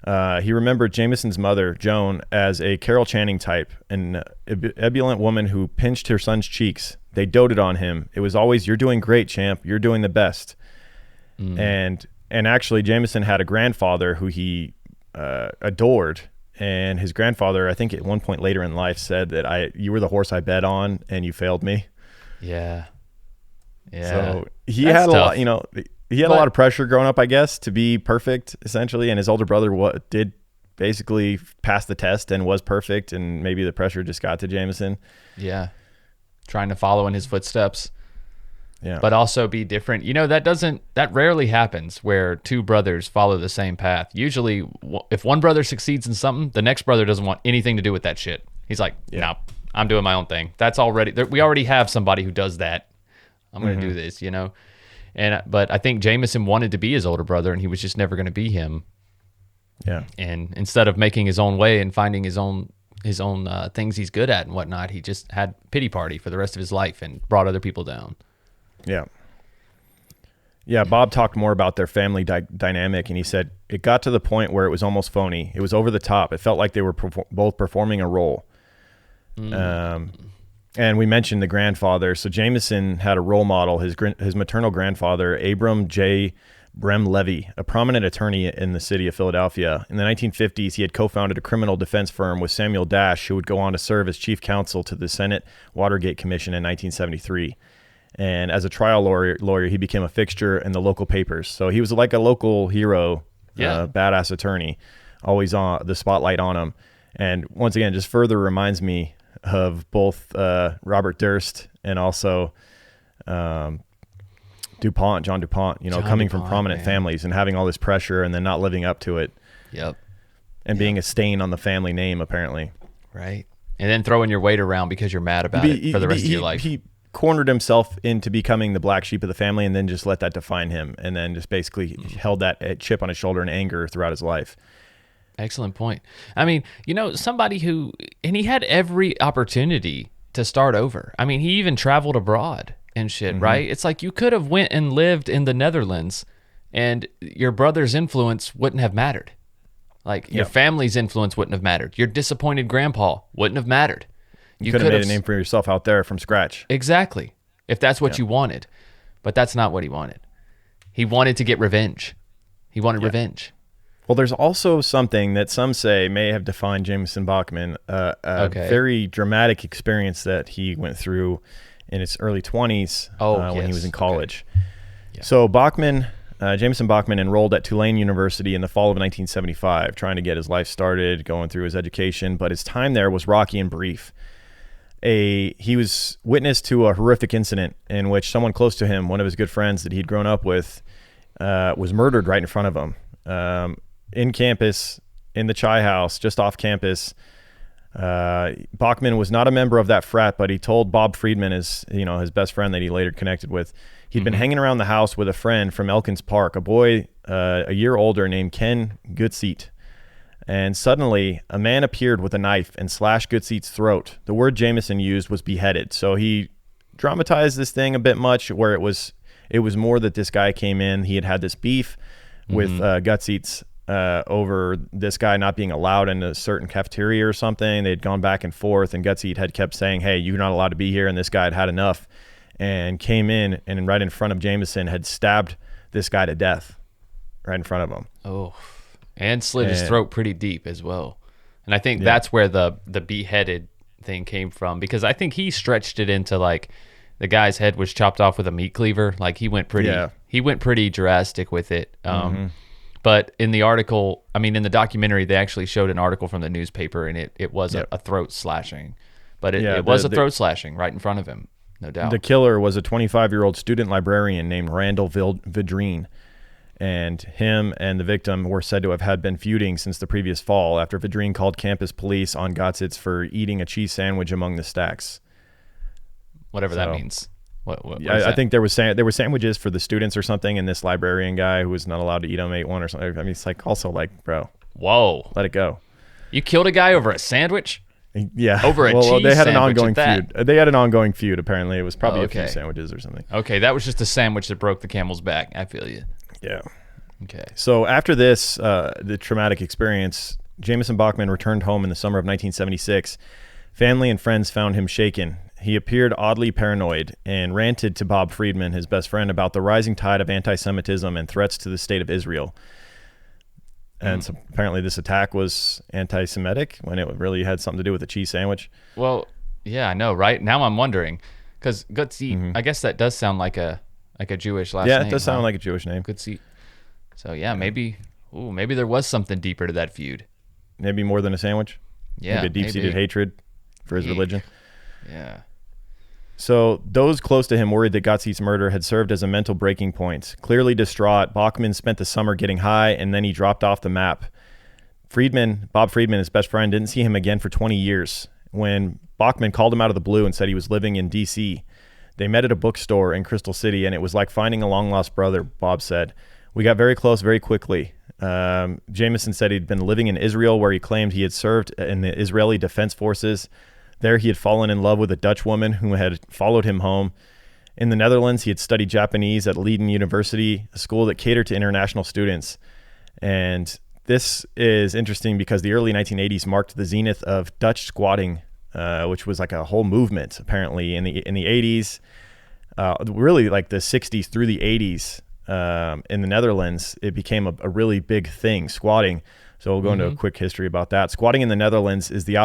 He remembered Jameson's mother, Joan, as a Carol Channing type, an ebullient woman who pinched her son's cheeks. They doted on him. It was always, "You're doing great, champ. You're doing the best." And actually, Jameson had a grandfather who he adored. And his grandfather, I think at one point later in life, said that you were the horse I bet on and you failed me. Yeah. Yeah. So he That's had a tough. lot, he had a lot of pressure growing up, I guess, to be perfect, essentially. And his older brother did basically pass the test and was perfect. And maybe the pressure just got to Jameson. Yeah. Trying to follow in his footsteps. Yeah. But also be different. That rarely happens where two brothers follow the same path. Usually, if one brother succeeds in something, the next brother doesn't want anything to do with that shit. He's like, no, I'm doing my own thing. We already have somebody who does that. I'm going to do this, but I think Jameson wanted to be his older brother, and he was just never going to be him. Yeah. And instead of making his own way and finding his own things he's good at and whatnot, he just had pity party for the rest of his life and brought other people down. Yeah. Yeah, Bob talked more about their family dynamic, and he said, it got to the point where it was almost phony. It was over the top. It felt like they were both performing a role. And we mentioned the grandfather. So Jameson had a role model, his maternal grandfather, Abram J. Brem Levy, a prominent attorney in the city of Philadelphia. In the 1950s, he had co-founded a criminal defense firm with Samuel Dash, who would go on to serve as chief counsel to the Senate Watergate Commission in 1973. And as a trial lawyer, he became a fixture in the local papers. So he was like a local hero, badass attorney, always on the spotlight on him. And once again, just further reminds me of both Robert Durst and also John DuPont, coming from prominent families and having all this pressure and then not living up to it. Yep. And being a stain on the family name, apparently. Right. And then throwing your weight around because you're mad about it for the rest of your life. He cornered himself into becoming the black sheep of the family and then just let that define him, and then just basically held that chip on his shoulder in anger throughout his life. Excellent point. I mean, somebody and he had every opportunity to start over. I mean, he even traveled abroad and shit, right? It's like you could have went and lived in the Netherlands and your brother's influence wouldn't have mattered. Like your family's influence wouldn't have mattered. Your disappointed grandpa wouldn't have mattered. You could have made a name for yourself out there from scratch. Exactly. If that's what you wanted. But that's not what he wanted. He wanted to get revenge. He wanted revenge. Well, there's also something that some say may have defined Jameson Bachman, a very dramatic experience that he went through in his early 20s when he was in college. Okay. Yeah. So Jameson Bachman enrolled at Tulane University in the fall of 1975, trying to get his life started, going through his education, but his time there was rocky and brief. He was witness to a horrific incident in which someone close to him, one of his good friends that he'd grown up with, was murdered right in front of him. In campus, in the Chai House, just off campus. Bachman was not a member of that frat, but he told Bob Friedman, his best friend that he later connected with, he'd been hanging around the house with a friend from Elkins Park, a boy a year older named Ken Goodseat. And suddenly, a man appeared with a knife and slashed Goodseat's throat. The word Jameson used was beheaded. So he dramatized this thing a bit much, where it was more that this guy came in. He had this beef with Goodseat's over this guy not being allowed in a certain cafeteria or something. They'd gone back and forth, and Goodseat had kept saying, "Hey, you're not allowed to be here." And this guy had had enough and came in and right in front of Jameson had stabbed this guy to death right in front of him. Oh. And slit his throat pretty deep as well. And I think that's where the beheaded thing came from, because I think he stretched it into like the guy's head was chopped off with a meat cleaver. Like he went pretty drastic with it. But in the article, I mean, in the documentary, they actually showed an article from the newspaper, and it was a throat slashing. But it was a throat slashing right in front of him, no doubt. The killer was a 25-year-old student librarian named Randall Vidrine. And him and the victim were said to have had been feuding since the previous fall after Vidrine called campus police on Gotzitz for eating a cheese sandwich among the stacks. Whatever that means. What I think there were sandwiches for the students or something, and this librarian guy who was not allowed to eat them ate one or something. I mean, it's like also like, bro, whoa, let it go. You killed a guy over a sandwich? Yeah, over a cheese they had an sandwich ongoing feud. They had an ongoing feud. Apparently, it was probably a few sandwiches or something. Okay, that was just a sandwich that broke the camel's back. I feel you. Yeah. Okay. So after this, the traumatic experience, Jameson Bachman returned home in the summer of 1976. Family and friends found him shaken. He appeared oddly paranoid and ranted to Bob Friedman, his best friend, about the rising tide of anti-Semitism and threats to the state of Israel. And so apparently this attack was anti-Semitic when it really had something to do with a cheese sandwich. Well, yeah, I know, right? Now I'm wondering, because Gutsy, I guess that does sound like a Jewish last name. Yeah, it does sound like a Jewish name. Gutsy. So yeah, maybe there was something deeper to that feud. Maybe more than a sandwich. Yeah, maybe a deep-seated hatred for his religion. Yeah. So those close to him worried that Gotzi's murder had served as a mental breaking point. Clearly distraught, Bachman spent the summer getting high, and then he dropped off the map. Bob Friedman, his best friend, didn't see him again for 20 years. When Bachman called him out of the blue and said he was living in D.C., they met at a bookstore in Crystal City, and it was like finding a long-lost brother, Bob said. We got very close very quickly. Jameson said he'd been living in Israel, where he claimed he had served in the Israeli Defense Forces. There he had fallen in love with a Dutch woman who had followed him home. In the Netherlands, he had studied Japanese at Leiden University, a school that catered to international students. And this is interesting because the early 1980s marked the zenith of Dutch squatting, which was like a whole movement apparently in the 80s, really like the 60s through the 80s. In the Netherlands, it became a really big thing, squatting. So we'll go into a quick history about that. Squatting in the Netherlands is the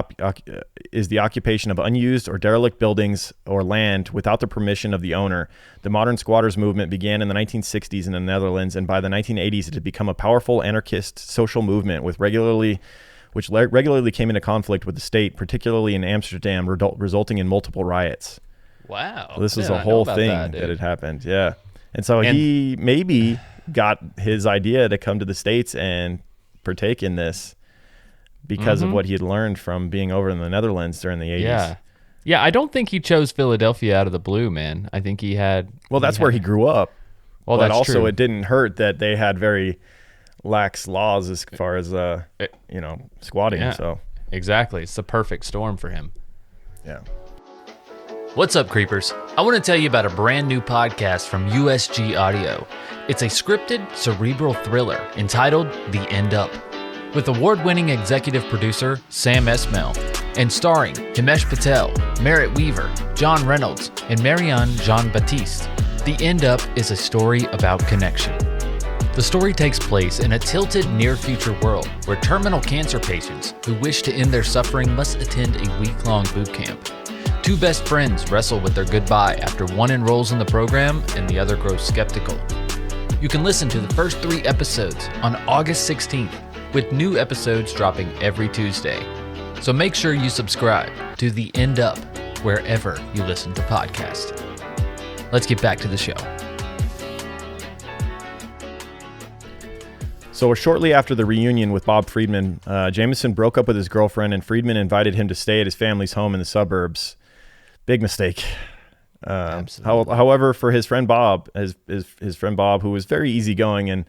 occupation of unused or derelict buildings or land without the permission of the owner. The modern squatters movement began in the 1960s in the Netherlands, and by the 1980s it had become a powerful anarchist social movement which regularly came into conflict with the state, particularly in Amsterdam, resulting in multiple riots. Wow. So this is a whole thing that had happened. Yeah. And so he maybe got his idea to come to the States and partake in this because of what he had learned from being over in the Netherlands during the 80s. Yeah, I don't think he chose Philadelphia out of the blue, man. I think he had... Well, that's where he grew up. Well, but that's also true. It didn't hurt that they had very lax laws as far as, squatting. Yeah, so exactly. It's the perfect storm for him. Yeah. What's up, creepers? I want to tell you about a brand new podcast from USG Audio. It's a scripted, cerebral thriller entitled The End Up, with award-winning executive producer Sam Esmail, and starring Himesh Patel, Merritt Weaver, John Reynolds, and Marianne Jean-Baptiste. The End Up is a story about connection. The story takes place in a tilted near-future world where terminal cancer patients who wish to end their suffering must attend a week-long boot camp. Two best friends wrestle with their goodbye after one enrolls in the program and the other grows skeptical. You can listen to the first 3 episodes on August 16th, with new episodes dropping every Tuesday. So make sure you subscribe to The End Up wherever you listen to podcasts. Let's get back to the show. So shortly after the reunion with Bob Friedman, Jameson broke up with his girlfriend, and Friedman invited him to stay at his family's home in the suburbs. Big mistake. However, for his friend Bob, his friend Bob, who was very easygoing, and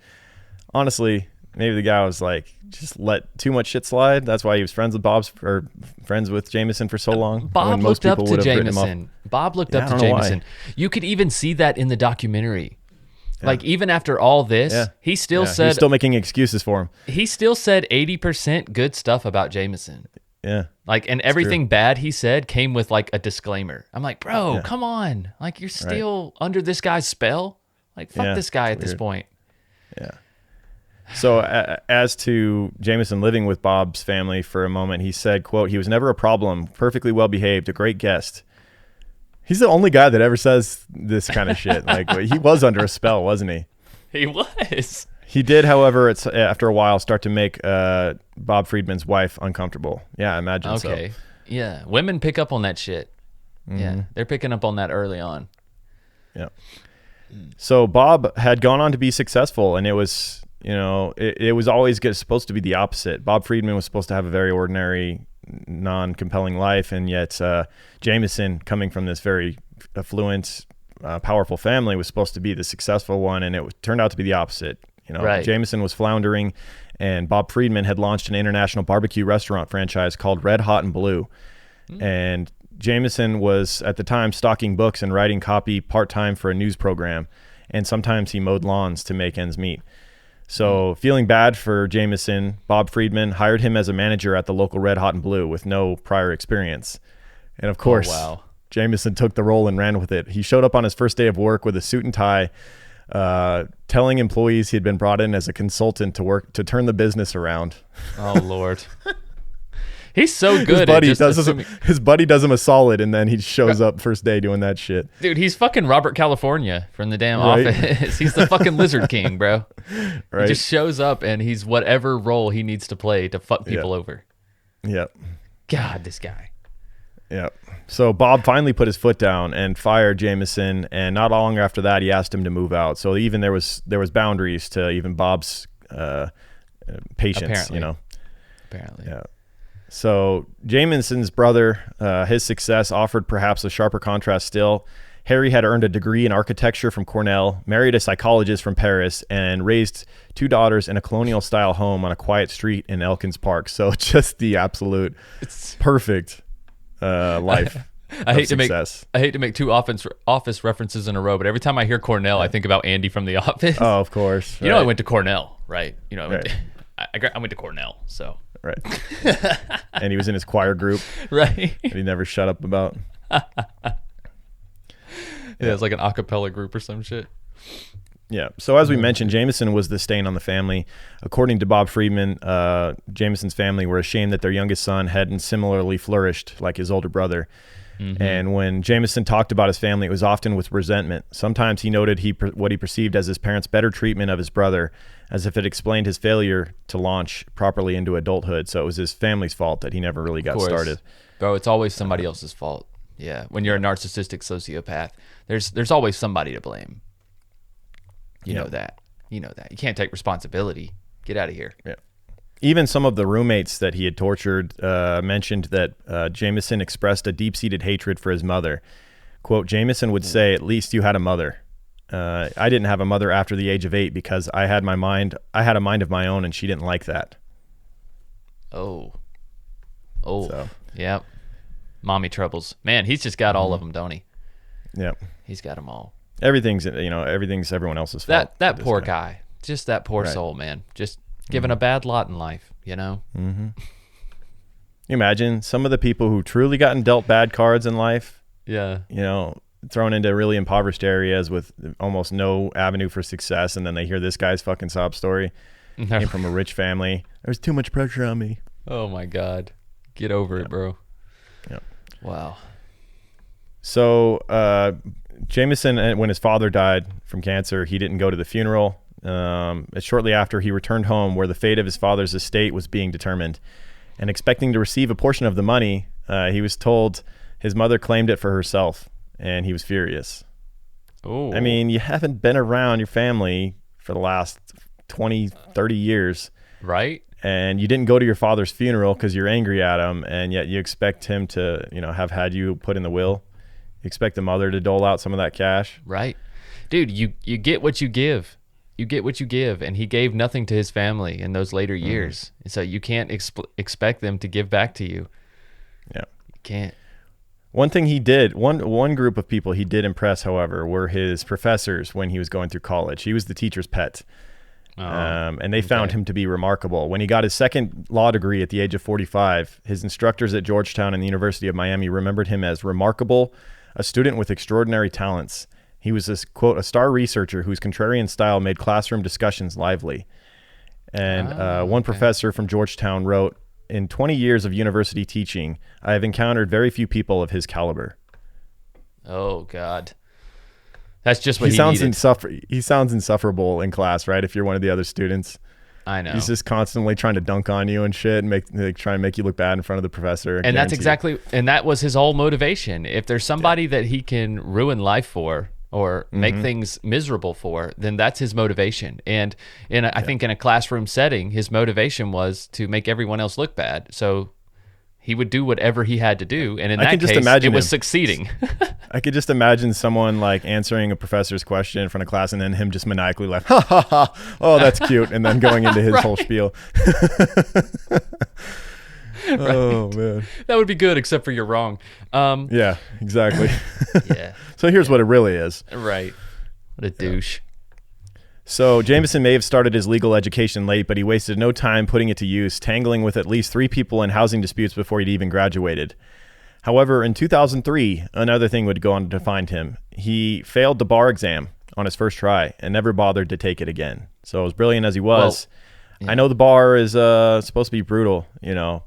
honestly, maybe the guy was like, just let too much shit slide. That's why he was friends with Jameson for so long. Bob looked up to Jameson. Bob looked up to Jameson. You could even see that in the documentary. Yeah. Like, even after all this, he still said... He's still making excuses for him. He still said 80% good stuff about Jameson. Yeah. Like, and everything bad he said came with, like, a disclaimer. I'm like, bro, come on. Like, you're still under this guy's spell? Like, fuck this guy at this point. Yeah. So as to Jameson living with Bob's family for a moment, he said, quote, "He was never a problem, perfectly well behaved, a great guest." He's the only guy that ever says this kind of shit. Like, he was under a spell, wasn't he? He was. He did, however, after a while, start to make Bob Friedman's wife uncomfortable. Yeah, I imagine so. Okay. Yeah. Women pick up on that shit. Yeah. They're picking up on that early on. Yeah. So Bob had gone on to be successful, and it was, it was always supposed to be the opposite. Bob Friedman was supposed to have a very ordinary, non-compelling life, and yet Jameson, coming from this very affluent, powerful family, was supposed to be the successful one, and it turned out to be the opposite. Right. Jameson was floundering, and Bob Friedman had launched an international barbecue restaurant franchise called Red Hot and Blue. And Jameson was at the time stocking books and writing copy part-time for a news program, and sometimes he mowed lawns to make ends meet. So feeling bad for Jameson, Bob Friedman hired him as a manager at the local Red Hot and Blue with no prior experience. And of course, Jameson took the role and ran with it. He showed up on his first day of work with a suit and tie, telling employees he'd been brought in as a consultant to turn the business around. Oh, Lord. He's so good. His buddy does him a solid, and then he shows up first day doing that shit. Dude, he's fucking Robert California from the damn Office. He's the fucking Lizard King, bro. Right. He just shows up, and he's whatever role he needs to play to fuck people over. Yep. God, this guy. Yep. So Bob finally put his foot down and fired Jameson, and not long after that, he asked him to move out. So even there was boundaries to even Bob's patience. Apparently. Yeah. So Jameson's brother, his success offered perhaps a sharper contrast still. Harry had earned a degree in architecture from Cornell, married a psychologist from Paris, and raised 2 daughters in a colonial-style home on a quiet street in Elkins Park. So just the absolute perfect life. I hate to make 2 office references in a row, but every time I hear Cornell, I think about Andy from The Office. Oh, of course. You know, I went to Cornell, right? I went to Cornell, so. Right. And he was in his choir group. Right. That he never shut up about. It's like an a cappella group or some shit. Yeah. So as we mentioned, Jameson was the stain on the family. According to Bob Friedman, Jameson's family were ashamed that their youngest son hadn't similarly flourished like his older brother. And when Jameson talked about his family, it was often with resentment. Sometimes he noted what he perceived as his parents' better treatment of his brother, as if it explained his failure to launch properly into adulthood. So it was his family's fault that he never really got started. Bro, it's always somebody else's fault. Yeah, when you're a narcissistic sociopath, there's always somebody to blame. You know that. You can't take responsibility. Get out of here. Yeah. Even some of the roommates that he had tortured mentioned that Jameson expressed a deep-seated hatred for his mother. Quote, Jameson would say, "At least you had a mother. I didn't have a mother after the age of 8 because I had a mind of my own, and she didn't like that." So. Yeah. Mommy troubles. Man, he's just got all of them, don't he? Yep. He's got them all. Everything's everyone else's fault. That poor guy. Just that poor soul, man. Just given a bad lot in life, Mm-hmm. You imagine some of the people who truly gotten dealt bad cards in life. Yeah. Thrown into really impoverished areas with almost no avenue for success, and then they hear this guy's fucking sob story. Came from a rich family. There's too much pressure on me. Oh my God. Get over it, bro. Yeah. Wow. So Jameson, when his father died from cancer, he didn't go to the funeral. Shortly after, he returned home where the fate of his father's estate was being determined. And expecting to receive a portion of the money, he was told his mother claimed it for herself, and he was furious. Oh. I mean, you haven't been around your family for the last 20, 30 years. Right. And you didn't go to your father's funeral because you're angry at him, and yet you expect him to, have had you put in the will. You expect the mother to dole out some of that cash. Right. Dude, you get what you give. You get what you give, and he gave nothing to his family in those later years. And so you can't expect them to give back to you. Yeah. You can't. One thing he did, one group of people he did impress, however, were his professors when he was going through college. He was the teacher's pet. And they found him to be remarkable. When he got his second law degree at the age of 45, his instructors at Georgetown and the University of Miami remembered him as remarkable, a student with extraordinary talents. He was this, quote, a star researcher whose contrarian style made classroom discussions lively. And one professor from Georgetown wrote, "In 20 years of university teaching, I have encountered very few people of his caliber." Oh God, that's just what he sounds needed. He sounds insufferable in class, right? If you're one of the other students, I know he's just constantly trying to dunk on you and shit, and try and make you look bad in front of the professor. And that's exactly, and that was his whole motivation. If there's somebody that he can ruin life for or make things miserable for, then that's his motivation. And I think in a classroom setting, his motivation was to make everyone else look bad. So he would do whatever he had to do, and in that case, it was succeeding. I could just imagine someone like answering a professor's question in front of class, and then him just maniacally like, "Ha ha ha! Oh, that's cute," and then going into his whole spiel. Oh man, that would be good, except for you're wrong. Yeah, exactly. Yeah. So here's what it really is. Right. What a douche. So Jameson may have started his legal education late, but he wasted no time putting it to use, tangling with at least 3 people in housing disputes before he'd even graduated. However, in 2003, another thing would go on to find him. He failed the bar exam on his first try and never bothered to take it again. So as brilliant as he was, I know the bar is supposed to be brutal,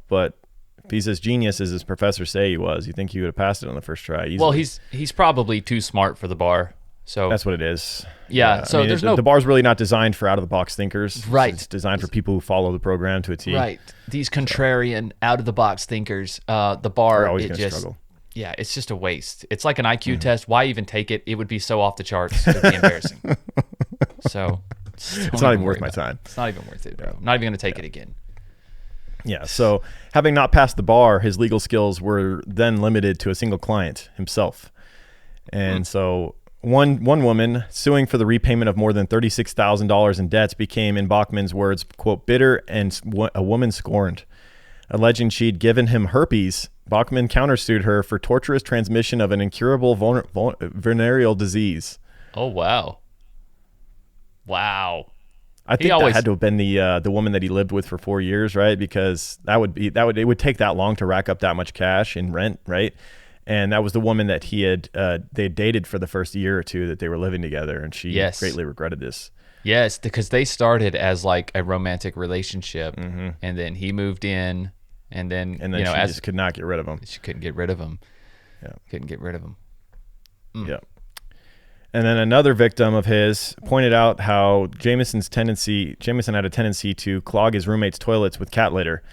but if he's as genius as his professors say he was, you think he would have passed it on the first try easily. Well, he's probably too smart for the bar. So that's what it is. Yeah. So there's the bar's really not designed for out-of-the-box thinkers. Right. It's designed for people who follow the program to a T. Right. These contrarian, out-of-the-box thinkers, the bar, are always going to struggle. Yeah, it's just a waste. It's like an IQ test. Why even take it? It would be so off the charts. It would be embarrassing. So it's not even worth my time. It's not even worth it, bro. I'm not even going to take it again. Yeah. So having not passed the bar, his legal skills were then limited to a single client, himself. And so one woman suing for the repayment of more than $36,000 in debts became, in Bachman's words, quote, bitter and a woman scorned. Alleging she'd given him herpes, Bachman countersued her for torturous transmission of an incurable venereal disease. Oh, wow. Wow. I think that had to have been the woman that he lived with for 4 years, right? Because it would take that long to rack up that much cash in rent, right? And that was the woman that they dated for the first year or two that they were living together, and she greatly regretted this. Yes, because they started as like a romantic relationship, and then he moved in, and then she just could not get rid of him. She couldn't get rid of him. Yeah, couldn't get rid of him. Yeah. And then another victim of his pointed out how Jameson had a tendency to clog his roommate's toilets with cat litter,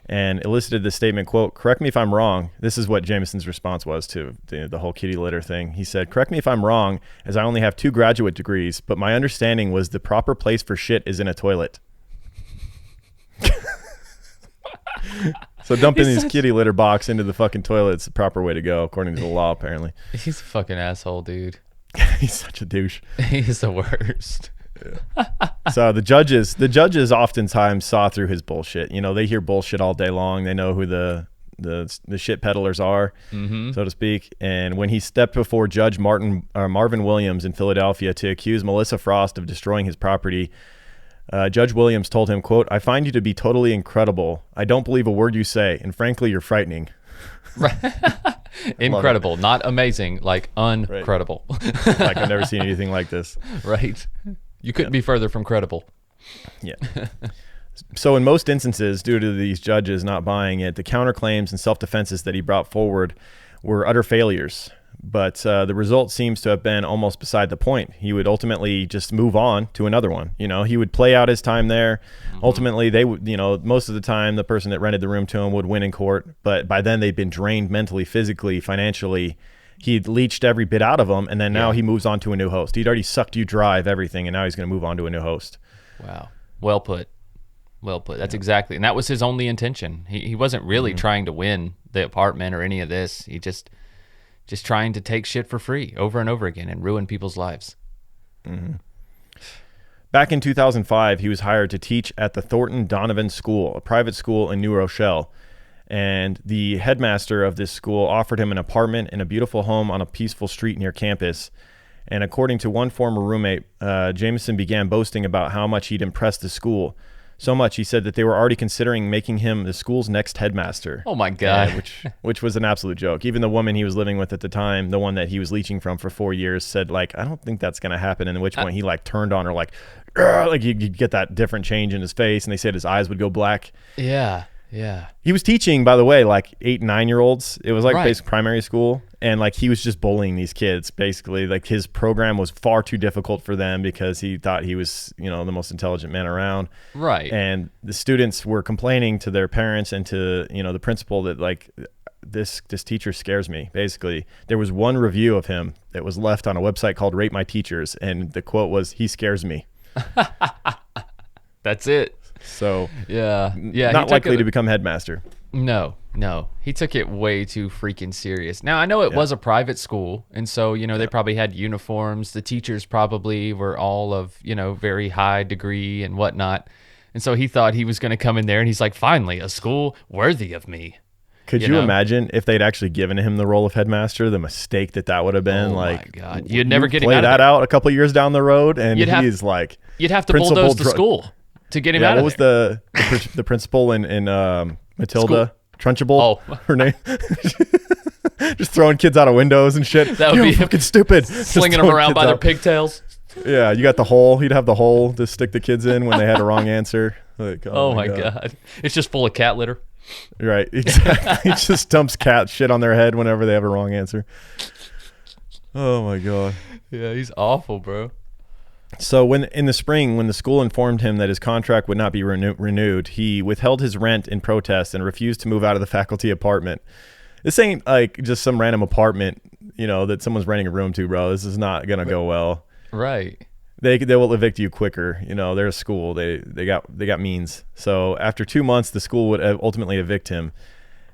and elicited the statement, quote, "Correct me if I'm wrong." This is what Jameson's response was to the whole kitty litter thing. He said, "Correct me if I'm wrong, as I only have 2 graduate degrees, but my understanding was the proper place for shit is in a toilet." So dumping his kitty litter box into the fucking toilet is the proper way to go, according to the law, apparently. He's a fucking asshole, dude. He's such a douche. He's the worst. Yeah. So the judges oftentimes saw through his bullshit. They hear bullshit all day long. They know who the shit peddlers are, so to speak. And when he stepped before Judge Marvin Williams in Philadelphia to accuse Melissa Frost of destroying his property, Judge Williams told him, quote, "I find you to be totally incredible. I don't believe a word you say, and frankly, you're frightening." Right. Incredible, not amazing, like uncredible. Right. Like I've never seen anything like this. Right. You couldn't be further from credible. Yeah. So in most instances, due to these judges not buying it, the counterclaims and self-defenses that he brought forward were utter failures. But the result seems to have been almost beside the point. He would ultimately just move on to another one. He would play out his time there. Ultimately, they would, most of the time, the person that rented the room to him would win in court. But by then, they'd been drained mentally, physically, financially. He'd leached every bit out of them, and then now he moves on to a new host. He'd already sucked you dry of everything, and now he's going to move on to a new host. Wow. Well put. Well put. That's exactly. And that was his only intention. He wasn't really trying to win the apartment or any of this. He just trying to take shit for free over and over again and ruin people's lives. Back in 2005, he was hired to teach at the Thornton Donovan School, a private school in New Rochelle. And the headmaster of this school offered him an apartment in a beautiful home on a peaceful street near campus. And according to one former roommate, Jameson began boasting about how much he'd impressed the school, So much, he said that they were already considering making him the school's next headmaster. Oh my God. Which was an absolute joke. Even the woman he was living with at the time, the one that he was leeching from for 4 years, said like, I don't think that's going to happen. And at which point he like turned on her like you get that different change in his face, and they said his eyes would go black. Yeah. He was teaching, by the way, like 8 and 9-year-olds. It was like Right. basic primary school, and like he was just bullying these kids. Basically, like his program was far too difficult for them because he thought he was, you know, the most intelligent man around. Right. And the students were complaining to their parents and to, you know, the principal that like this teacher scares me. Basically, there was one review of him that was left on a website called Rate My Teachers, and the quote was, "He scares me." That's it. So Yeah. not likely to become headmaster. No. He took it way too freaking serious. Now, I know it was a private school, and so, you know, they probably had uniforms. The teachers probably were all of, you know, very high degree and whatnot. And so he thought he was going to come in there, and he's like, finally, a school worthy of me. Could you imagine if they'd actually given him the role of headmaster, the mistake that would have been? Oh like, my God. You'd never get him play out of that there. out a couple years down the road, and You'd have to principal bulldoze the school to get him out what of was there. the principal in Matilda Trunchbull? Oh. Her name. Just throwing kids out of windows and shit. That would You're be fucking stupid. Slinging Just them throwing around kids by their out. pigtails. Yeah, you got the hole. He'd have the hole to stick the kids in when they had a wrong answer. Like, Oh my God. It's just full of cat litter. Right, exactly. He just dumps cat shit on their head whenever they have a wrong answer. Oh my God. Yeah, he's awful, bro. So when in the spring, when the school informed him that his contract would not be renewed, he withheld his rent in protest and refused to move out of the faculty apartment. This ain't like just some random apartment, you know, that someone's renting a room to, bro. This is not gonna go well. Right. They will evict you quicker. You know, they're a school. They got means. So after 2 months, the school would ultimately evict him.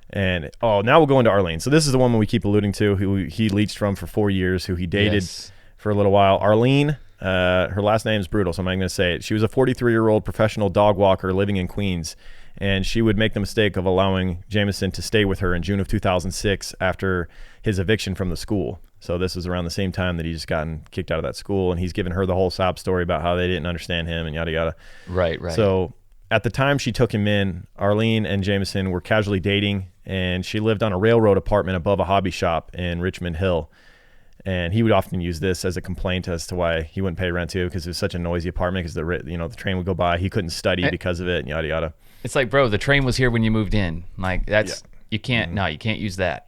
And now we'll go into Arlene. So this is the woman we keep alluding to, who he leached from for 4 years, who he dated for a little while. Arlene, her last name is brutal, so I'm not going to say it. She was a 43-year-old professional dog walker living in Queens, and she would make the mistake of allowing Jameson to stay with her in June of 2006 after his eviction from the school. So this was around the same time that he just gotten kicked out of that school, and he's given her the whole sob story about how they didn't understand him and yada yada. Right. So at the time she took him in, Arlene and Jameson were casually dating, and she lived on a railroad apartment above a hobby shop in Richmond Hill. And he would often use this as a complaint as to why he wouldn't pay rent too, because it was such a noisy apartment, because the train would go by. He couldn't study because of it, and yada yada. It's like, bro, the train was here when you moved in. Like, that's you can't. No, you can't use that.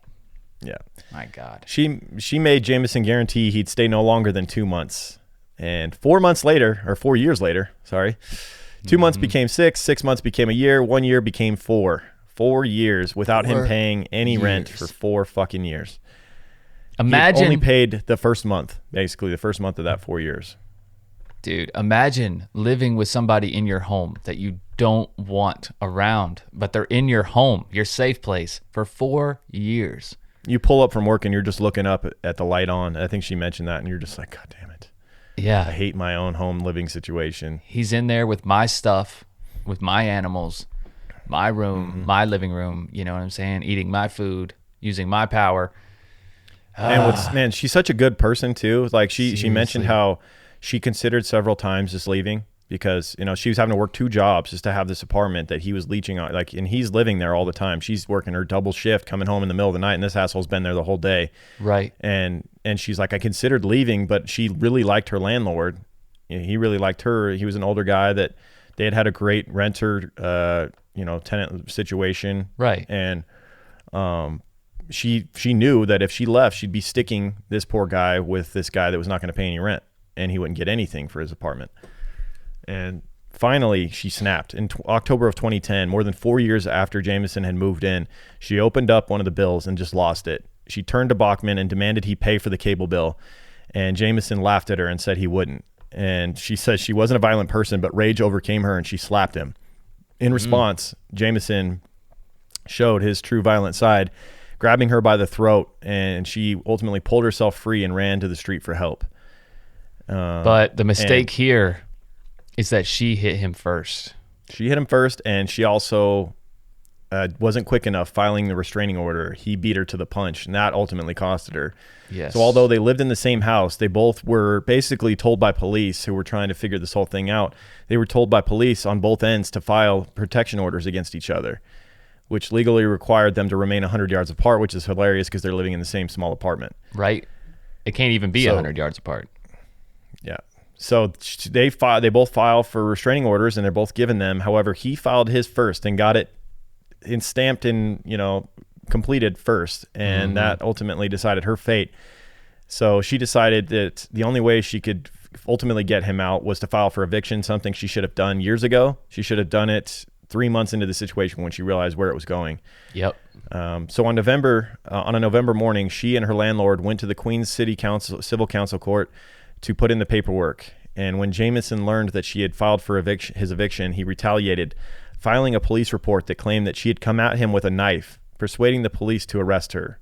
Yeah. My God. She made Jameson guarantee he'd stay no longer than 2 months. And 4 years later, 2 months became 6, 6 months became a year, 1 year became 4. 4 years without him paying any rent for 4 fucking years. Imagine he only paid the first month, basically the first month of that 4 years. Dude, imagine living with somebody in your home that you don't want around, but they're in your home, your safe place, for 4 years. You pull up from work and you're just looking up at the light on. I think she mentioned that, and you're just like, God damn it. Yeah. I hate my own home living situation. He's in there with my stuff, with my animals, my room, my living room, you know what I'm saying? Eating my food, using my power. And she's such a good person too. Like she mentioned how she considered several times just leaving because, you know, she was having to work 2 jobs just to have this apartment that he was leeching on. Like, and he's living there all the time. She's working her double shift, coming home in the middle of the night, and this asshole's been there the whole day. Right. And she's like, I considered leaving, but she really liked her landlord. You know, he really liked her. He was an older guy that they had a great renter, tenant situation. Right. And, she knew that if she left, she'd be sticking this poor guy with this guy that was not going to pay any rent, and he wouldn't get anything for his apartment. And finally, she snapped. In October of 2010, more than 4 years after Jameson had moved in, she opened up one of the bills and just lost it. She turned to Bachman and demanded he pay for the cable bill, and Jameson laughed at her and said he wouldn't. And she says she wasn't a violent person, but rage overcame her and she slapped him. In response, Jameson showed his true violent side, grabbing her by the throat, and she ultimately pulled herself free and ran to the street for help. But the mistake here is that she hit him first. She hit him first, and she also wasn't quick enough filing the restraining order. He beat her to the punch, and that ultimately costed her. Yes. So although they lived in the same house, they both were basically told by police who were trying to figure this whole thing out. They were told by police on both ends to file protection orders against each other, which legally required them to remain 100 yards apart, which is hilarious because they're living in the same small apartment. Right. It can't even be 100 yards apart. Yeah. So they both file for restraining orders, and they're both given them. However, he filed his first and got it stamped and, completed first, and that ultimately decided her fate. So she decided that the only way she could ultimately get him out was to file for eviction, something she should have done years ago. She should have done it 3 months into the situation when she realized where it was going. Yep. So on a November morning, she and her landlord went to the Queens City Council Civil Council Court to put in the paperwork. And when Jameson learned that she had filed for his eviction, he retaliated, filing a police report that claimed that she had come at him with a knife, persuading the police to arrest her.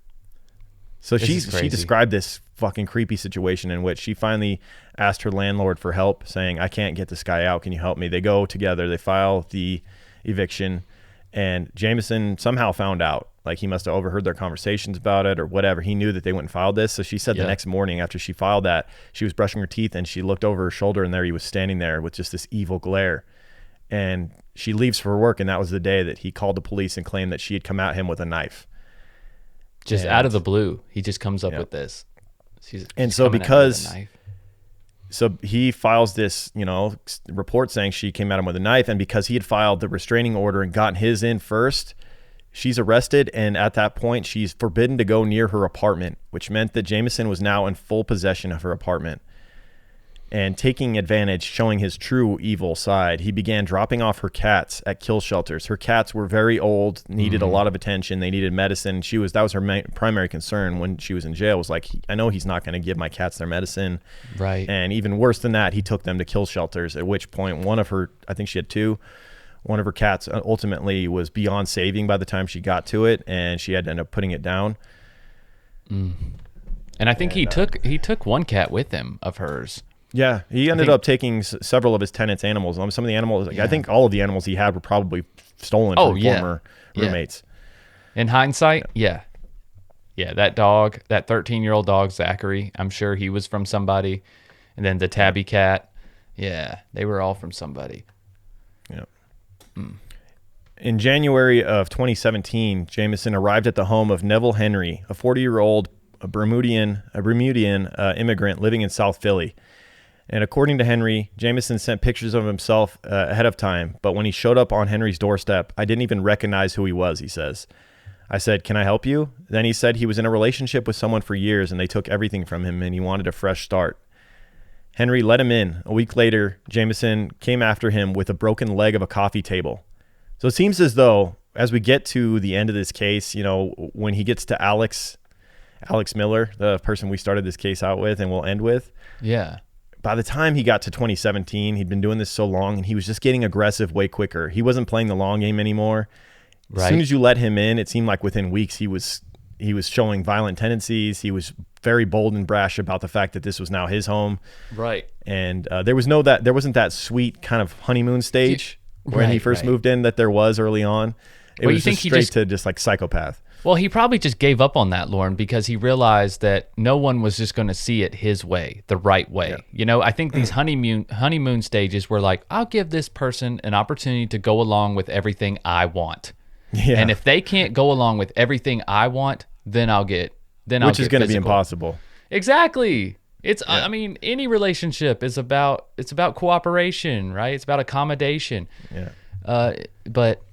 So she described this fucking creepy situation in which she finally asked her landlord for help, saying, I can't get this guy out. Can you help me? They go together. They file the eviction, and Jameson somehow found out. Like, he must have overheard their conversations about it or whatever. He knew that they went and filed this. So she said the next morning after she filed that, she was brushing her teeth and she looked over her shoulder, and there he was standing there with just this evil glare. And she leaves for work, and that was the day that he called the police and claimed that she had come at him with a knife. Just out of the blue, he just comes up with this. So he files this, report saying she came at him with a knife, and because he had filed the restraining order and gotten his in first, she's arrested, and at that point, she's forbidden to go near her apartment, which meant that Jameson was now in full possession of her apartment. And taking advantage, showing his true evil side, he began dropping off her cats at kill shelters. Her cats were very old, needed a lot of attention. They needed medicine. That was her primary concern when she was in jail, was like, I know he's not going to give my cats their medicine. Right. And even worse than that, he took them to kill shelters, at which point one of her, I think she had two, one of her cats ultimately was beyond saving by the time she got to it, and she had to end up putting it down. And I think he took one cat with him of hers. Yeah, he ended up taking several of his tenants' animals. Some of the animals, I think all of the animals he had were probably stolen from former roommates. In hindsight, yeah, that dog, that 13-year-old dog, Zachary, I'm sure he was from somebody. And then the tabby cat, they were all from somebody. Yeah. In January of 2017, Jameson arrived at the home of Neville Henry, a 40-year-old Bermudian immigrant living in South Philly. And according to Henry, Jameson sent pictures of himself ahead of time, but when he showed up on Henry's doorstep, I didn't even recognize who he was, he says. I said, can I help you? Then he said he was in a relationship with someone for years and they took everything from him and he wanted a fresh start. Henry let him in. A week later, Jameson came after him with a broken leg of a coffee table. So it seems as though, as we get to the end of this case, when he gets to Alex Miller, the person we started this case out with and we'll end with. Yeah. By the time he got to 2017, he'd been doing this so long and he was just getting aggressive way quicker. He wasn't playing the long game anymore. Right. As soon as you let him in, it seemed like within weeks he was showing violent tendencies. He was very bold and brash about the fact that this was now his home. Right. And there wasn't that sweet kind of honeymoon stage when he first moved in that there was early on. It was just straight to just like psychopath. Well, he probably just gave up on that, Lauren, because he realized that no one was just going to see it his way, the right way. Yeah. I think these honeymoon stages were like, I'll give this person an opportunity to go along with everything I want. Yeah. And if they can't go along with everything I want, then I'll get which is going to be impossible. Exactly. I mean, any relationship is about cooperation, right? It's about accommodation. Yeah. But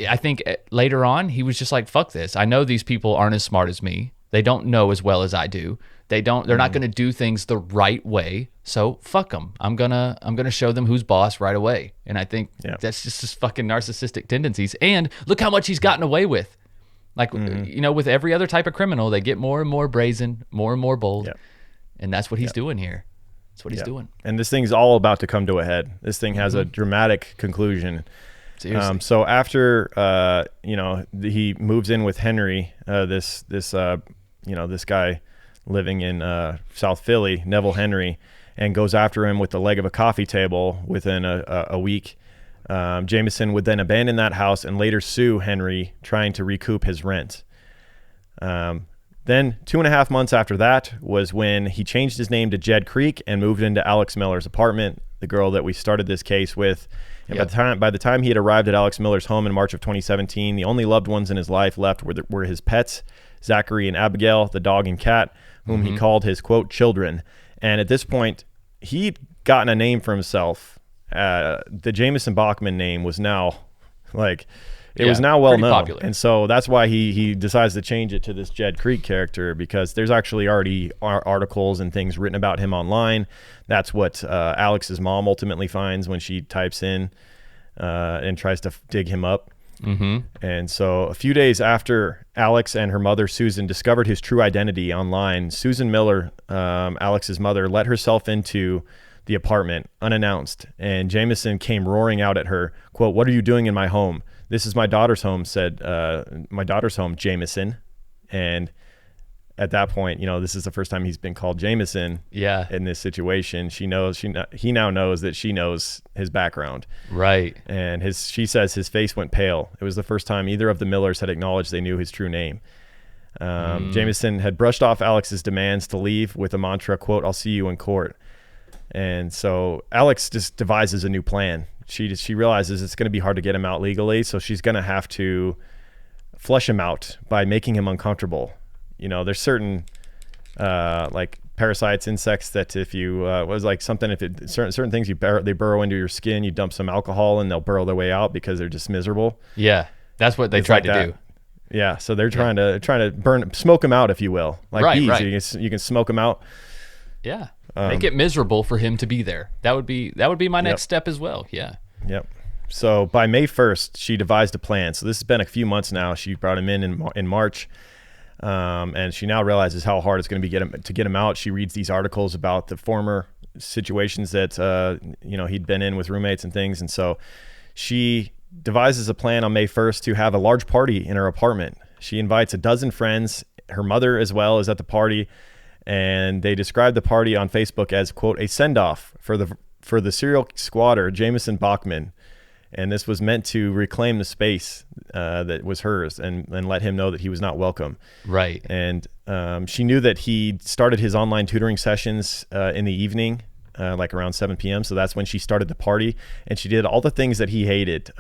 I think later on, he was just like, fuck this. I know these people aren't as smart as me. They don't know as well as I do. They're not going to do things the right way. So fuck them. I'm going to show them who's boss right away. And I think that's just his fucking narcissistic tendencies. And look how much he's gotten away with. Like, with every other type of criminal, they get more and more brazen, more and more bold. Yep. And that's what he's doing here. That's what he's doing. And this thing's all about to come to a head. This thing has a dramatic conclusion. So after he moves in with Henry, this guy living in South Philly, Neville Henry, and goes after him with the leg of a coffee table within a week. Jameson would then abandon that house and later sue Henry, trying to recoup his rent. Then 2.5 months after that was when he changed his name to Jed Creek and moved into Alex Miller's apartment, the girl that we started this case with. And by the time he had arrived at Alex Miller's home in March of 2017, the only loved ones in his life left were his pets, Zachary and Abigail, the dog and cat, whom he called his, quote, children. And at this point, he'd gotten a name for himself. The Jameson Bachman name was now was now well known. Popular. And so that's why he decides to change it to this Jed Creek character, because there's actually already articles and things written about him online. That's what Alex's mom ultimately finds when she types in and tries to dig him up. And so a few days after Alex and her mother, Susan, discovered his true identity online, Susan Miller, Alex's mother, let herself into the apartment unannounced, and Jameson came roaring out at her, quote, "What are you doing in my home? This is my daughter's home," said, "my daughter's home, Jameson." And at that point, this is the first time he's been called Jameson in this situation. He now knows that she knows his background. Right. And she says his face went pale. It was the first time either of the Millers had acknowledged they knew his true name. Jameson had brushed off Alex's demands to leave with a mantra, quote, "I'll see you in court." And so Alex just devises a new plan. She realizes it's going to be hard to get him out legally, so she's going to have to flush him out by making him uncomfortable. There's certain like parasites, insects that if you certain things they burrow into your skin, you dump some alcohol and they'll burrow their way out because they're just miserable. Yeah, that's what they tried to do. Yeah, so they're trying to smoke them out, if you will, like bees. Right. You can smoke them out. Yeah. Make it miserable for him to be there. That would be my next step as well. Yeah. Yep. So by May 1st, she devised a plan. So this has been a few months now. She brought him in March, and she now realizes how hard it's going to be to get him out. She reads these articles about the former situations that he'd been in with roommates and things, and so she devises a plan on May 1st to have a large party in her apartment. She invites a dozen friends. Her mother as well is at the party. And they described the party on Facebook as, quote, "a send-off for the serial squatter Jameson Bachman." And this was meant to reclaim the space that was hers and let him know that he was not welcome. Right. And she knew that he started his online tutoring sessions in the evening, like around 7 p.m. So that's when she started the party. And she did all the things that he hated.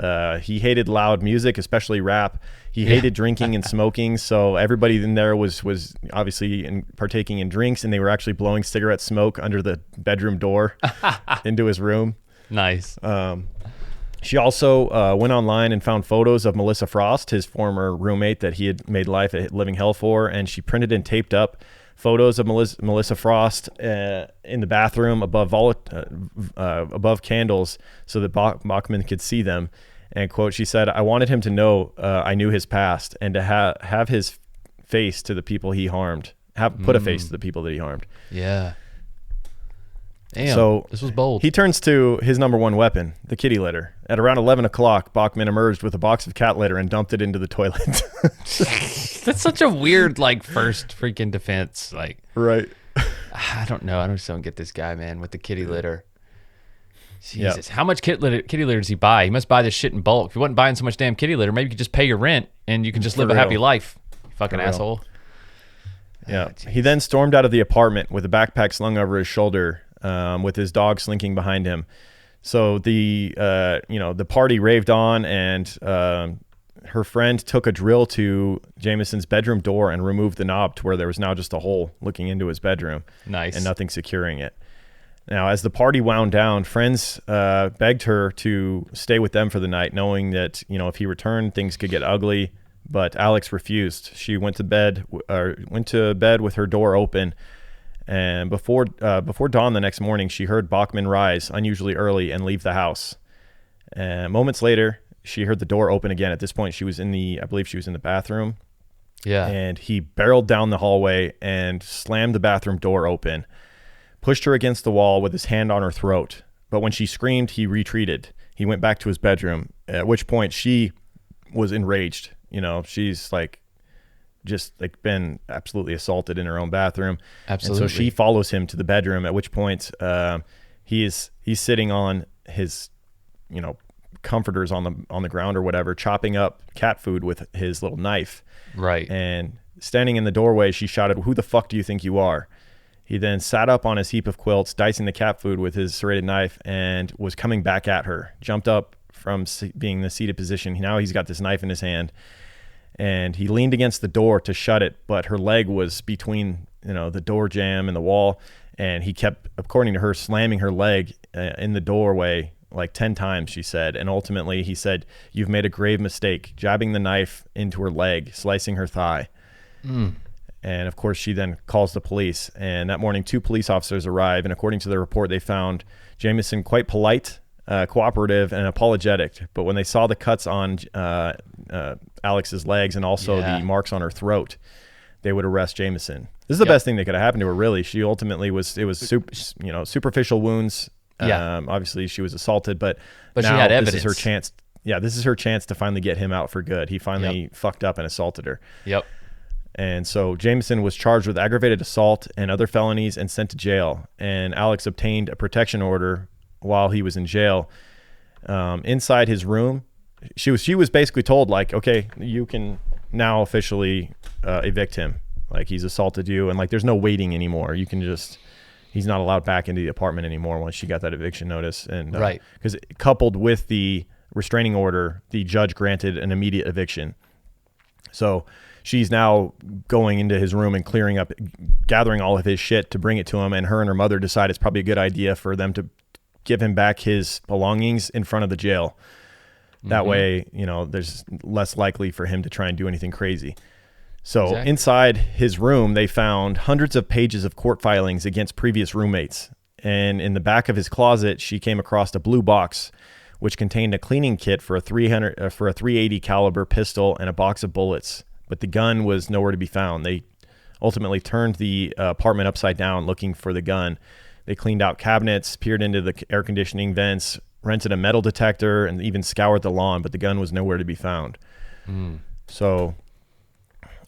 He hated loud music, especially rap. He hated drinking and smoking. So everybody in there was obviously partaking in drinks, and they were actually blowing cigarette smoke under the bedroom door into his room. Nice. She also went online and found photos of Melissa Frost, his former roommate that he had made life a living hell for. And she printed and taped up photos of Melissa Frost in the bathroom above candles so that Bachman could see them. And, quote, she said, "I wanted him to know I knew his past and to have his face to the people he harmed, put a face to the people that he harmed." Yeah. Damn, so this was bold. He turns to his number one weapon, the kitty litter. At around 11 o'clock, Bachman emerged with a box of cat litter and dumped it into the toilet. That's such a weird, first freaking defense. Right. I don't know. I just don't get this guy, man, with the kitty litter. Jesus. How much kitty litter does he buy? He must buy this shit in bulk. If he wasn't buying so much damn kitty litter, maybe you could just pay your rent and you can just live a happy life. You fucking asshole. Yeah. He then stormed out of the apartment with a backpack slung over his shoulder, with his dog slinking behind him. So the party raved on, and her friend took a drill to Jameson's bedroom door and removed the knob to where there was now just a hole looking into his bedroom. Nice. And nothing securing it. Now, as the party wound down, friends begged her to stay with them for the night, knowing that, if he returned, things could get ugly. But Alex refused. She went to bed with her door open. And before dawn the next morning, she heard Bachman rise unusually early and leave the house. Moments later, she heard the door open again. At this point, she was in the bathroom. Yeah. And he barreled down the hallway and slammed the bathroom door open, pushed her against the wall with his hand on her throat. But when she screamed, he retreated. He went back to his bedroom, at which point she was enraged. She's been absolutely assaulted in her own bathroom. Absolutely. And so she follows him to the bedroom, at which point he's sitting on his comforters on the ground or whatever, chopping up cat food with his little knife. Right. And standing in the doorway, she shouted, "Who the fuck do you think you are?" He then sat up on his heap of quilts, dicing the cat food with his serrated knife, and was coming back at her. Jumped up from being in the seated position. Now he's got this knife in his hand, and he leaned against the door to shut it, but her leg was between, the door jamb and the wall, and he kept, according to her, slamming her leg in the doorway like 10 times, she said. And ultimately he said, "You've made a grave mistake," jabbing the knife into her leg, slicing her thigh. And of course she then calls the police, and that morning 2 police officers arrive, and according to the report, they found Jameson quite polite, cooperative, and apologetic. But when they saw the cuts on Alex's legs and also the marks on her throat, they would arrest Jameson. This is the best thing that could have happened to her, really. She ultimately was superficial wounds. Obviously she was assaulted, but now she had evidence. This is her chance. Yeah, this is her chance to finally get him out for good. He finally fucked up and assaulted her. Yep. And so Jameson was charged with aggravated assault and other felonies and sent to jail. And Alex obtained a protection order while he was in jail. Inside his room, she was basically told, like, okay, you can now officially evict him. Like, he's assaulted you, and like there's no waiting anymore. You can just, he's not allowed back into the apartment anymore once she got that eviction notice. And right, because coupled with the restraining order, the judge granted an immediate eviction. So she's now going into his room and clearing up, gathering all of his shit to bring it to him. And her mother decide it's probably a good idea for them to give him back his belongings in front of the jail. That way, there's less likely for him to try and do anything crazy. So inside his room, they found hundreds of pages of court filings against previous roommates. And in the back of his closet, she came across a blue box, which contained a cleaning kit for a 380 caliber pistol and a box of bullets. But the gun was nowhere to be found. They ultimately turned the apartment upside down looking for the gun. They cleaned out cabinets, peered into the air conditioning vents, rented a metal detector, and even scoured the lawn, but the gun was nowhere to be found. So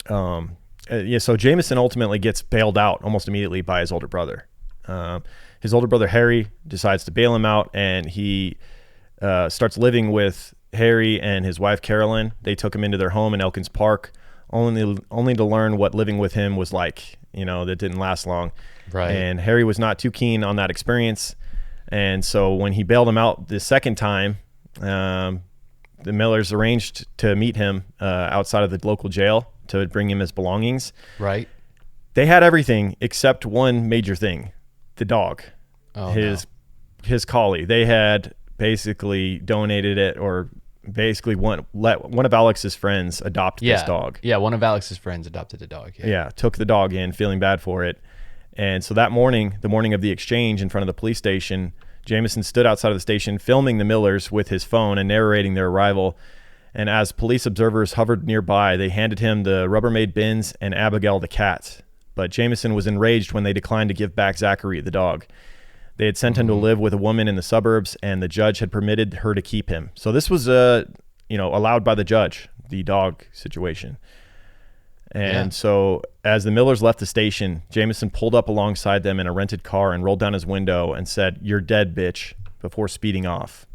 Jameson ultimately gets bailed out almost immediately by his older brother. His older brother, Harry, decides to bail him out, and he starts living with Harry and his wife, Carolyn. They took him into their home in Elkins Park, only to learn what living with him was like. That didn't last long. Right. And Harry was not too keen on that experience. And so when he bailed him out the second time, the Millers arranged to meet him outside of the local jail to bring him his belongings. Right. They had everything except one major thing, the dog, his collie. They had basically donated it, or basically let one of Alex's friends adopt this dog. Yeah, one of Alex's friends adopted a dog. Yeah, took the dog in, feeling bad for it. And so that morning, the morning of the exchange in front of the police station, Jameson stood outside of the station filming the Millers with his phone and narrating their arrival. And as police observers hovered nearby, they handed him the Rubbermaid bins and Abigail the cat. But Jameson was enraged when they declined to give back Zachary, the dog. They had sent him to live with a woman in the suburbs, and the judge had permitted her to keep him. So this was, allowed by the judge, the dog situation. And so as the Millers left the station, Jameson pulled up alongside them in a rented car and rolled down his window and said, "You're dead, bitch," before speeding off.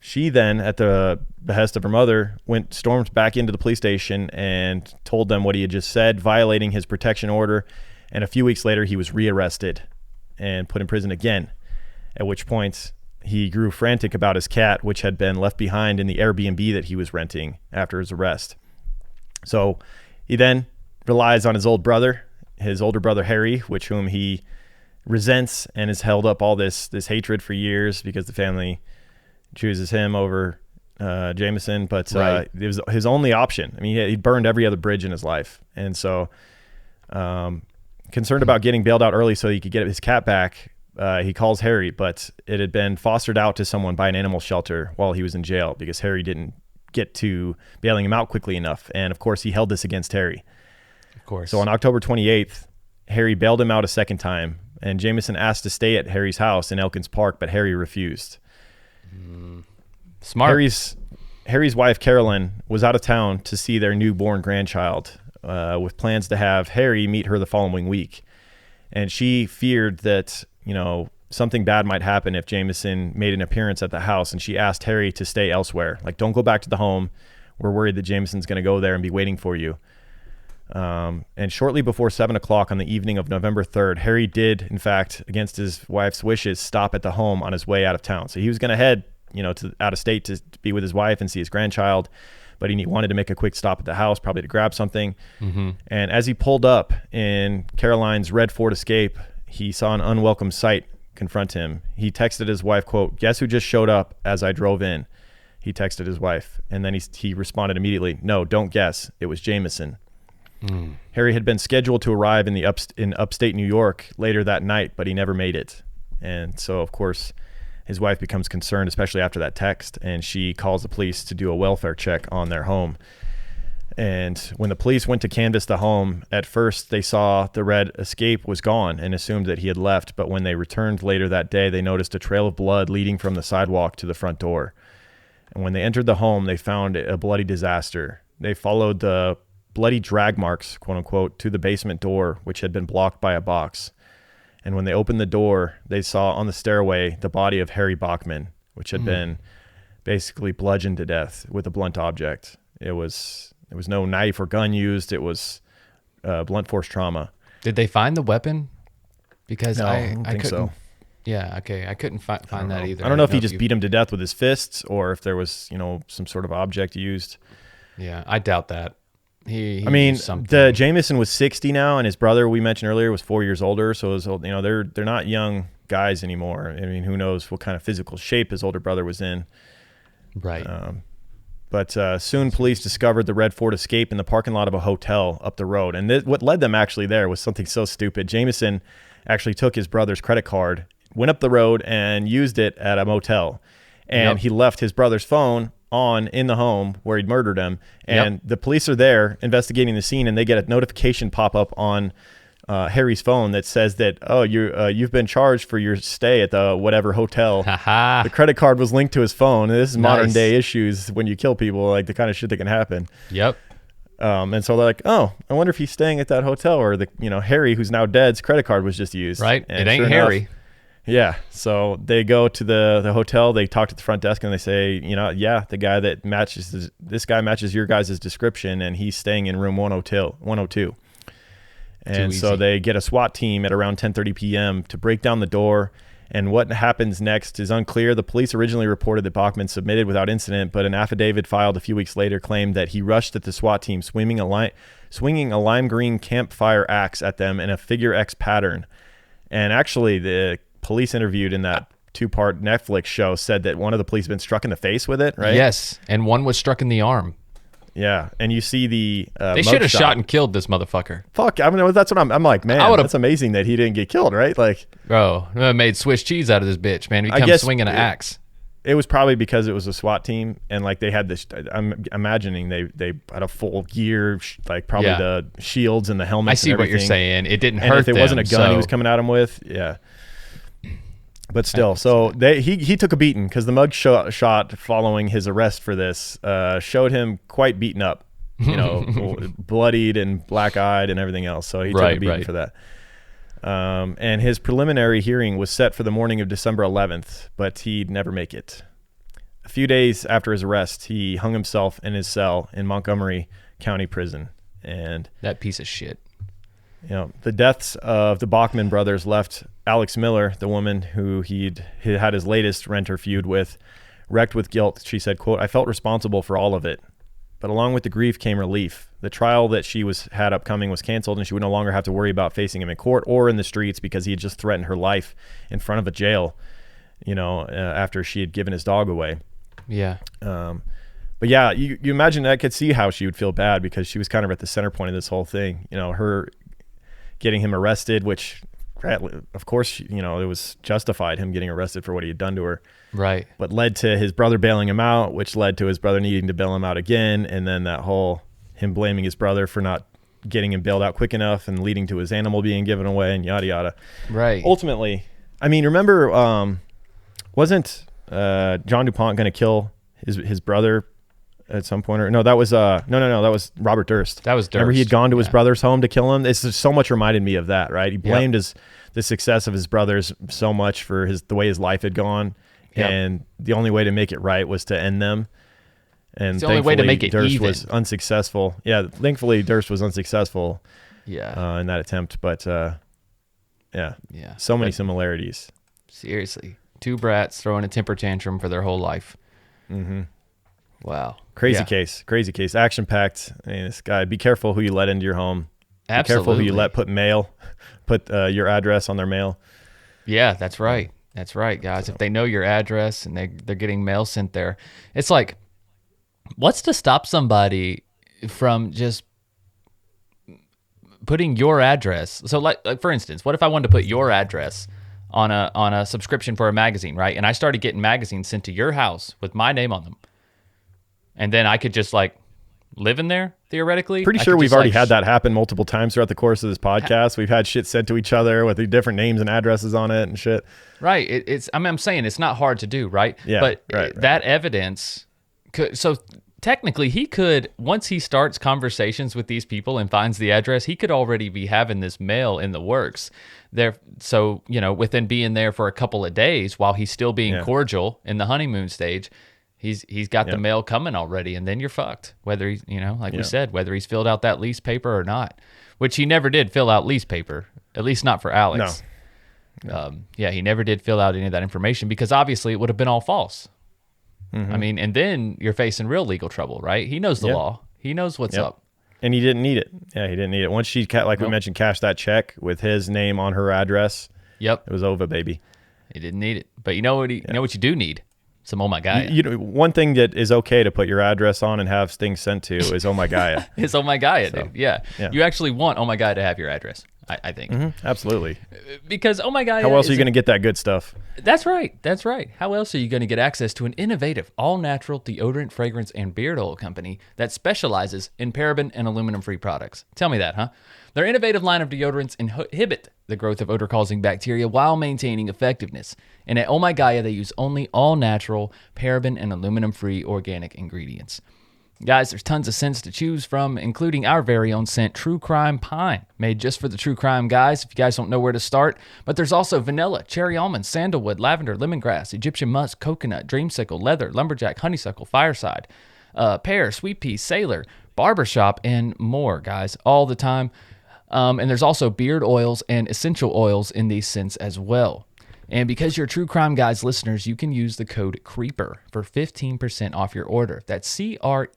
She then, at the behest of her mother, stormed back into the police station and told them what he had just said, violating his protection order. And a few weeks later, he was rearrested and put in prison again, at which point he grew frantic about his cat, which had been left behind in the Airbnb that he was renting after his arrest. So he then relies on his older brother Harry, whom he resents and has held up all this it for years because the family chooses him over Jameson. But it was his only option. I mean, he'd burned every other bridge in his life. And so concerned about getting bailed out early so he could get his cat back, he calls Harry, but it had been fostered out to someone by an animal shelter while he was in jail because Harry didn't get to bailing him out quickly enough. And of course, he held this against Harry. Of course. So on October 28th, Harry bailed him out a second time, and Jameson asked to stay at Harry's house in Elkins Park, but Harry refused. Smart. Harry's wife, Carolyn, was out of town to see their newborn grandchild, with plans to have Harry meet her the following week. And she feared that, something bad might happen if Jameson made an appearance at the house, and she asked Harry to stay elsewhere. Like, don't go back to the home. We're worried that Jameson's going to go there and be waiting for you. And shortly before 7 o'clock on the evening of November 3rd, Harry did, in fact, against his wife's wishes, stop at the home on his way out of town. So he was going to head, to out of state to be with his wife and see his grandchild, but he wanted to make a quick stop at the house, probably to grab something. Mm-hmm. And as he pulled up in Caroline's red Ford Escape, he saw an unwelcome sight confront him. He texted his wife, quote, "Guess who just showed up as I drove in?" He texted his wife, and then he responded immediately, "No, don't guess. It was Jameson." Harry had been scheduled to arrive in upstate New York later that night, but he never made it. And so, of course, his wife becomes concerned, especially after that text, and she calls the police to do a welfare check on their home. And when the police went to canvass the home, at first they saw the red Escape was gone and assumed that he had left. But when they returned later that day, they noticed a trail of blood leading from the sidewalk to the front door. And when they entered the home, they found a bloody disaster. They followed the bloody drag marks, quote unquote, to the basement door, which had been blocked by a box. And when they opened the door, they saw on the stairway the body of Harry Bachman, which had been basically bludgeoned to death with a blunt object. There was no knife or gun used. It was blunt force trauma. Did they find the weapon? Because No, I don't think couldn't. so. Yeah, okay. I couldn't find that either. I don't know if he just beat him to death with his fists or if there was, some sort of object used. Yeah, I doubt that. He used something. The Jameson was 60 now, and his brother we mentioned earlier was 4 years older. So it was, they're not young guys anymore. I mean, who knows what kind of physical shape his older brother was in. Right. But soon police discovered the red Ford Escape in the parking lot of a hotel up the road. And what led them actually there was something so stupid. Jameson actually took his brother's credit card, went up the road, and used it at a motel. And he left his brother's phone on in the home where he'd murdered him. And the police are there investigating the scene, and they get a notification pop up on Harry's phone that says that, you've been charged for your stay at the whatever hotel. The credit card was linked to his phone. And this is modern day issues when you kill people, like the kind of shit that can happen. Yep. And so they're like, I wonder if he's staying at that hotel, or Harry, who's now dead's credit card was just used. Right. And it ain't sure Harry. Enough, yeah. So they go to the hotel, they talk to the front desk, and they say, the guy that matches this guy matches your guys' description, and he's staying in room 102. And so they get a SWAT team at around 10:30 p.m. to break down the door. And what happens next is unclear. The police originally reported that Bachman submitted without incident, but an affidavit filed a few weeks later claimed that he rushed at the SWAT team, swinging a lime green campfire axe at them in a figure X pattern. And actually, the police interviewed in that 2-part Netflix show said that one of the police had been struck in the face with it, right? Yes, and one was struck in the arm. Yeah, and you see the they should have shot and killed this motherfucker. Fuck, I mean, that's what I'm like, man, that's amazing that he didn't get killed, right? Like, bro, I made Swiss cheese out of this bitch, man. He comes swinging an axe. It was probably because it was a SWAT team, and like they had this. I'm imagining they had a full gear, like probably the shields and the helmets. I see what you're saying. It didn't hurt. And if it wasn't a gun he was coming at him with, yeah. But still, so he took a beating because the mug shot following his arrest for this showed him quite beaten up, bloodied and black-eyed and everything else. So he took a beating for that. And his preliminary hearing was set for the morning of December 11th, but he'd never make it. A few days after his arrest, he hung himself in his cell in Montgomery County Prison. And that piece of shit. The deaths of the Bachman brothers left Alex Miller, the woman who he had his latest renter feud with, wrecked with guilt. She said, quote, "I felt responsible for all of it. But along with the grief came relief. The trial that she had upcoming was canceled, and she would no longer have to worry about facing him in court or in the streets because he had just threatened her life in front of a jail, after she had given his dog away." Yeah. But yeah, you imagine, I could see how she would feel bad because she was kind of at the center point of this whole thing. Her getting him arrested, which of course, it was justified, him getting arrested for what he had done to her. Right. But led to his brother bailing him out, which led to his brother needing to bail him out again. And then that whole, him blaming his brother for not getting him bailed out quick enough and leading to his animal being given away and yada, yada. Right. Ultimately, I mean, remember, wasn't John DuPont going to kill his brother at some point. Or no, that was no, that was Robert Durst. That was Durst. Remember, he had gone to his brother's home to kill him. It's just so much reminded me of that, right? He blamed the success of his brothers so much for the way his life had gone, and the only way to make it right was to end them. And it's the only way to make it Durst even. was unsuccessful. Yeah, thankfully Durst was unsuccessful. Yeah. In that attempt, but so many similarities. Seriously, two brats throwing a temper tantrum for their whole life. Mm-hmm. Wow. Crazy case, action packed. I mean, this guy. Be careful who you let into your home. Absolutely. Be careful who you let put your address on their mail. Yeah, that's right. That's right, guys. If they know your address and they're getting mail sent there, it's like, what's to stop somebody from just putting your address? So like for instance, what if I wanted to put your address on a subscription for a magazine, right? And I started getting magazines sent to your house with my name on them. And then I could just like live in there theoretically. Pretty sure we've already had that happen multiple times throughout the course of this podcast. We've had shit sent to each other with the different names and addresses on it and shit. Right. I'm saying it's not hard to do, right? Yeah. But right. that evidence could, so technically he could, once he starts conversations with these people and finds the address, he could already be having this mail in the works there. So, within being there for a couple of days while he's still being cordial in the honeymoon stage, he's got the mail coming already, and then you're fucked. Whether he's, we said, whether he's filled out that lease paper or not, which he never did fill out lease paper, at least not for Alex. No. He never did fill out any of that information because obviously it would have been all false. Mm-hmm. I mean, and then you're facing real legal trouble, right? He knows the law. He knows what's up. And he didn't need it. Yeah, he didn't need it. Once she, we mentioned, cashed that check with his name on her address. Yep. It was over, baby. He didn't need it. But you know what you know what you do need? Some Oh My Gaia. One thing that is okay to put your address on and have things sent to is Oh My Gaia. It's Oh My Gaia, dude. Yeah. You actually want Oh My Gaia to have your address, I think. Mm-hmm. Absolutely. Because Oh My Gaia. How else are you going to get that good stuff? That's right. That's right. How else are you going to get access to an innovative, all-natural deodorant, fragrance, and beard oil company that specializes in paraben and aluminum-free products? Tell me that, huh? Their innovative line of deodorants inhibit the growth of odor-causing bacteria while maintaining effectiveness. And at Oh My Gaia, they use only all-natural, paraben, and aluminum-free organic ingredients. Guys, there's tons of scents to choose from, including our very own scent, True Crime Pine, made just for the true crime guys, if you guys don't know where to start. But there's also vanilla, cherry almond, sandalwood, lavender, lemongrass, Egyptian musk, coconut, dreamsicle, leather, lumberjack, honeysuckle, fireside, pear, sweet pea, sailor, barbershop, and more, guys, all the time. And there's also beard oils and essential oils in these scents as well. And because you're True Crime Guys listeners, you can use the code CREEPER for 15% off your order. That's CREEPER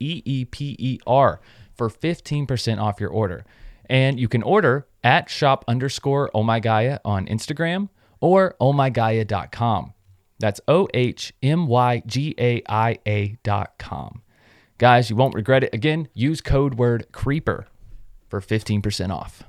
for 15% off your order. And you can order at shop_ohmygaia on Instagram or ohmygaia.com. That's OHMYGAIA.com. Guys, you won't regret it. Again, use code word CREEPER for 15% off.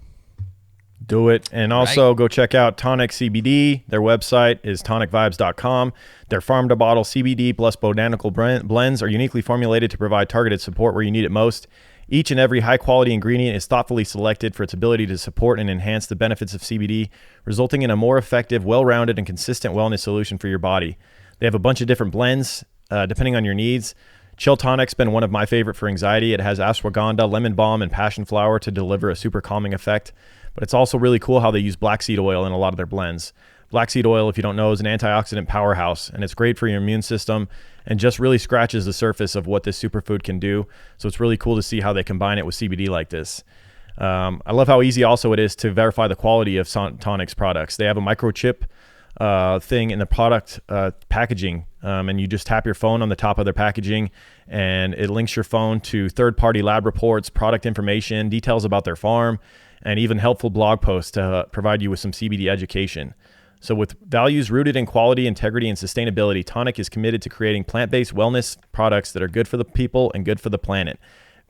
Do it. And also go check out Tonic CBD. Their website is tonicvibes.com. Their farm-to-bottle CBD plus botanical blends are uniquely formulated to provide targeted support where you need it most. Each and every high-quality ingredient is thoughtfully selected for its ability to support and enhance the benefits of CBD, resulting in a more effective, well-rounded, and consistent wellness solution for your body. They have a bunch of different blends depending on your needs. Chill Tonic's been one of my favorite for anxiety. It has ashwagandha, lemon balm, and passion flower to deliver a super calming effect. But it's also really cool how they use black seed oil in a lot of their blends. Black seed oil, if you don't know, is an antioxidant powerhouse, and it's great for your immune system and just really scratches the surface of what this superfood can do. So it's really cool to see how they combine it with CBD like this. I love how easy also it is to verify the quality of Tonic's products. They have a microchip thing in the product packaging, and you just tap your phone on the top of their packaging, and it links your phone to third-party lab reports, product information, details about their farm, and even helpful blog posts to provide you with some CBD education. So with values rooted in quality, integrity, and sustainability, Tonic is committed to creating plant-based wellness products that are good for the people and good for the planet.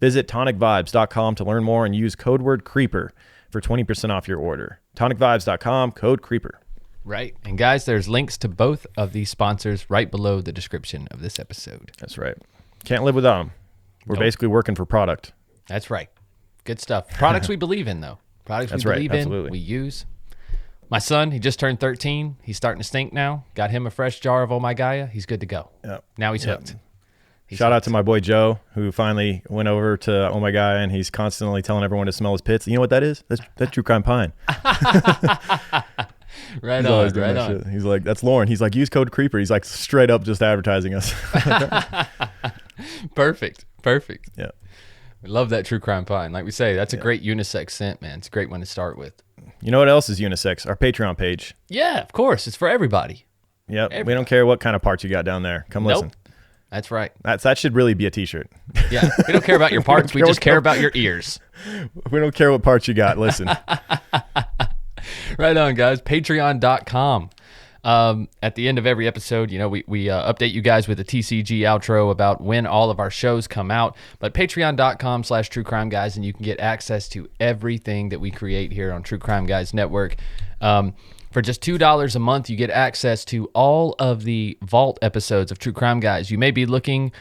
Visit tonicvibes.com to learn more and use code word CREEPER for 20% off your order. tonicvibes.com, code CREEPER. Right. And guys, there's links to both of these sponsors right below the description of this episode. That's right. Can't live without them. We're basically working for product. That's right. Good stuff. Products we believe in, though. Products we believe in, we use. My son, he just turned 13. He's starting to stink now. Got him a fresh jar of Oh My Gaia. He's good to go. Yep. Now he's hooked. Shout out to my boy Joe, who finally went over to Oh My Guy, and he's constantly telling everyone to smell his pits. You know what that is? That's True Crime Pine. Right He's on, always doing right that on. shit. He's like, that's Lauren. He's like, use code Creeper. He's like straight up just advertising us. Perfect. Yeah. We love that True Crime Pine. Like we say, that's a great unisex scent, man. It's a great one to start with. You know what else is unisex? Our Patreon page. Yeah, of course. It's for everybody. Yep. We don't care what kind of parts you got down there. Come listen. That's right. That should really be a t-shirt. Yeah. We don't care about your parts. We just care about your ears. We don't care what parts you got. Listen. Right on, guys. Patreon.com. At the end of every episode, you know, we update you guys with a TCG outro about when all of our shows come out. But patreon.com/True Crime Guys, and you can get access to everything that we create here on True Crime Guys Network. For just $2 a month, you get access to all of the vault episodes of True Crime Guys. You may be looking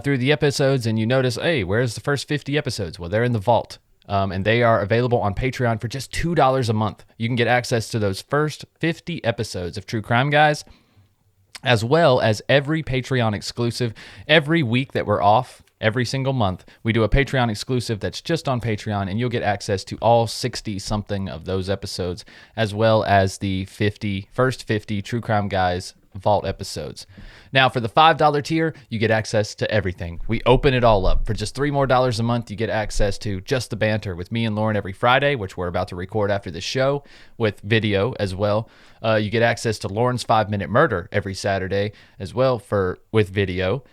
through the episodes and you notice, hey, where's the first 50 episodes? Well, they're in the vault. And they are available on Patreon for just $2 a month. You can get access to those first 50 episodes of True Crime Guys, as well as every Patreon exclusive. Every week that we're off, every single month, we do a Patreon exclusive that's just on Patreon, and you'll get access to all 60-something of those episodes, as well as the first 50 True Crime Guys vault episodes. Now, for the $5 tier, you get access to everything. We open it all up. For just $3 more a month, you get access to Just the Banter with me and Lauren every Friday, which we're about to record after the show, with video as well. You get access to Lauren's 5-Minute Murder every Saturday as well with video.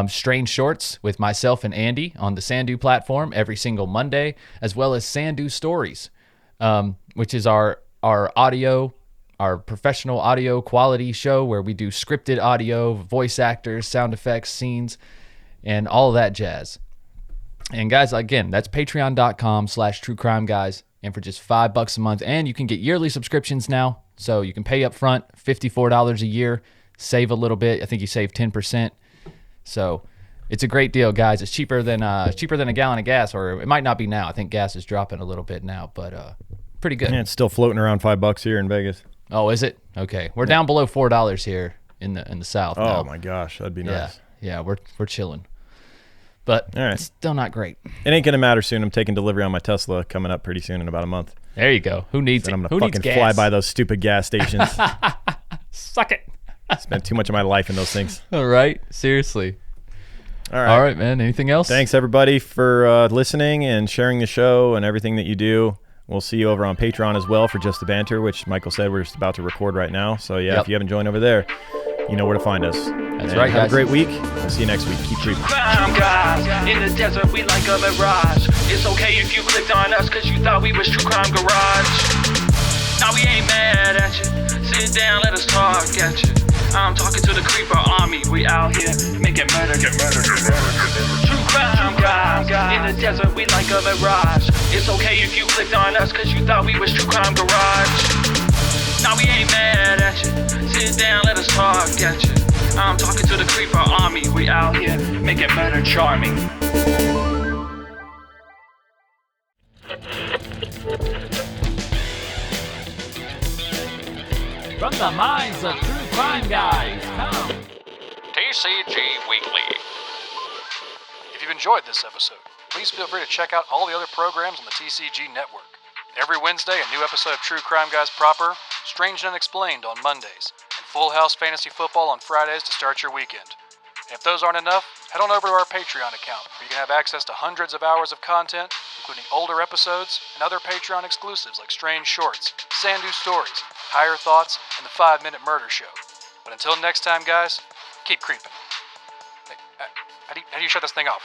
Strange Shorts with myself and Andy on the Sandu platform every single Monday, as well as Sandu Stories, which is our professional audio quality show where we do scripted audio, voice actors, sound effects, scenes, and all of that jazz. And guys, again, that's patreon.com/True Crime Guys. And for just $5 a month, and you can get yearly subscriptions now. So you can pay up front, $54 a year, save a little bit. I think you save 10%. So it's a great deal, guys. It's cheaper than a gallon of gas, or it might not be now. I think gas is dropping a little bit now, but pretty good. Yeah, it's still floating around $5 here in Vegas. Oh, is it? Okay. We're down below $4 here in the South. Oh now. my gosh, that'd be nice. Yeah, we're chilling. But all right. It's still not great. It ain't gonna matter soon. I'm taking delivery on my Tesla coming up pretty soon in about a month. There you go. Who needs it? I'm Who gonna needs fucking gas? fly by those stupid gas stations. Suck it. Spent too much of my life in those things. All right. Seriously. All right, man. Anything else? Thanks everybody for listening and sharing the show and everything that you do. We'll see you over on Patreon as well for Just the Banter, which Michael said we're just about to record right now. So yeah, if you haven't joined over there, you know where to find us. That's right, Have guys. a great week. We'll see you next week. Keep creeping. Crime guys, in the desert we like a mirage. It's okay if you clicked on us cause you thought we was True Crime Garage. Now we ain't mad at you. Sit down, let us talk at you. I'm talking to the creeper army. We out here making murder, get murder, get murder. True crime guys, in the desert we like a mirage. It's okay if you clicked on us cause you thought we was True Crime Garage. Now we ain't mad at you. Sit down, let us talk at you. I'm talking to the creeper army. We out here making murder charming. From the minds of True Crime Guys, come. TCG Weekly. If you've enjoyed this episode, please feel free to check out all the other programs on the TCG network. Every Wednesday, a new episode of True Crime Guys proper, Strange and Unexplained on Mondays, and Full House Fantasy Football on Fridays to start your weekend. And if those aren't enough, head on over to our Patreon account, where you can have access to hundreds of hours of content, including older episodes and other Patreon exclusives like Strange Shorts, Sandu Stories, Higher Thoughts, and the 5-Minute Murder Show. But until next time, guys, keep creeping. Hey, how do you shut this thing off?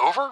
Over?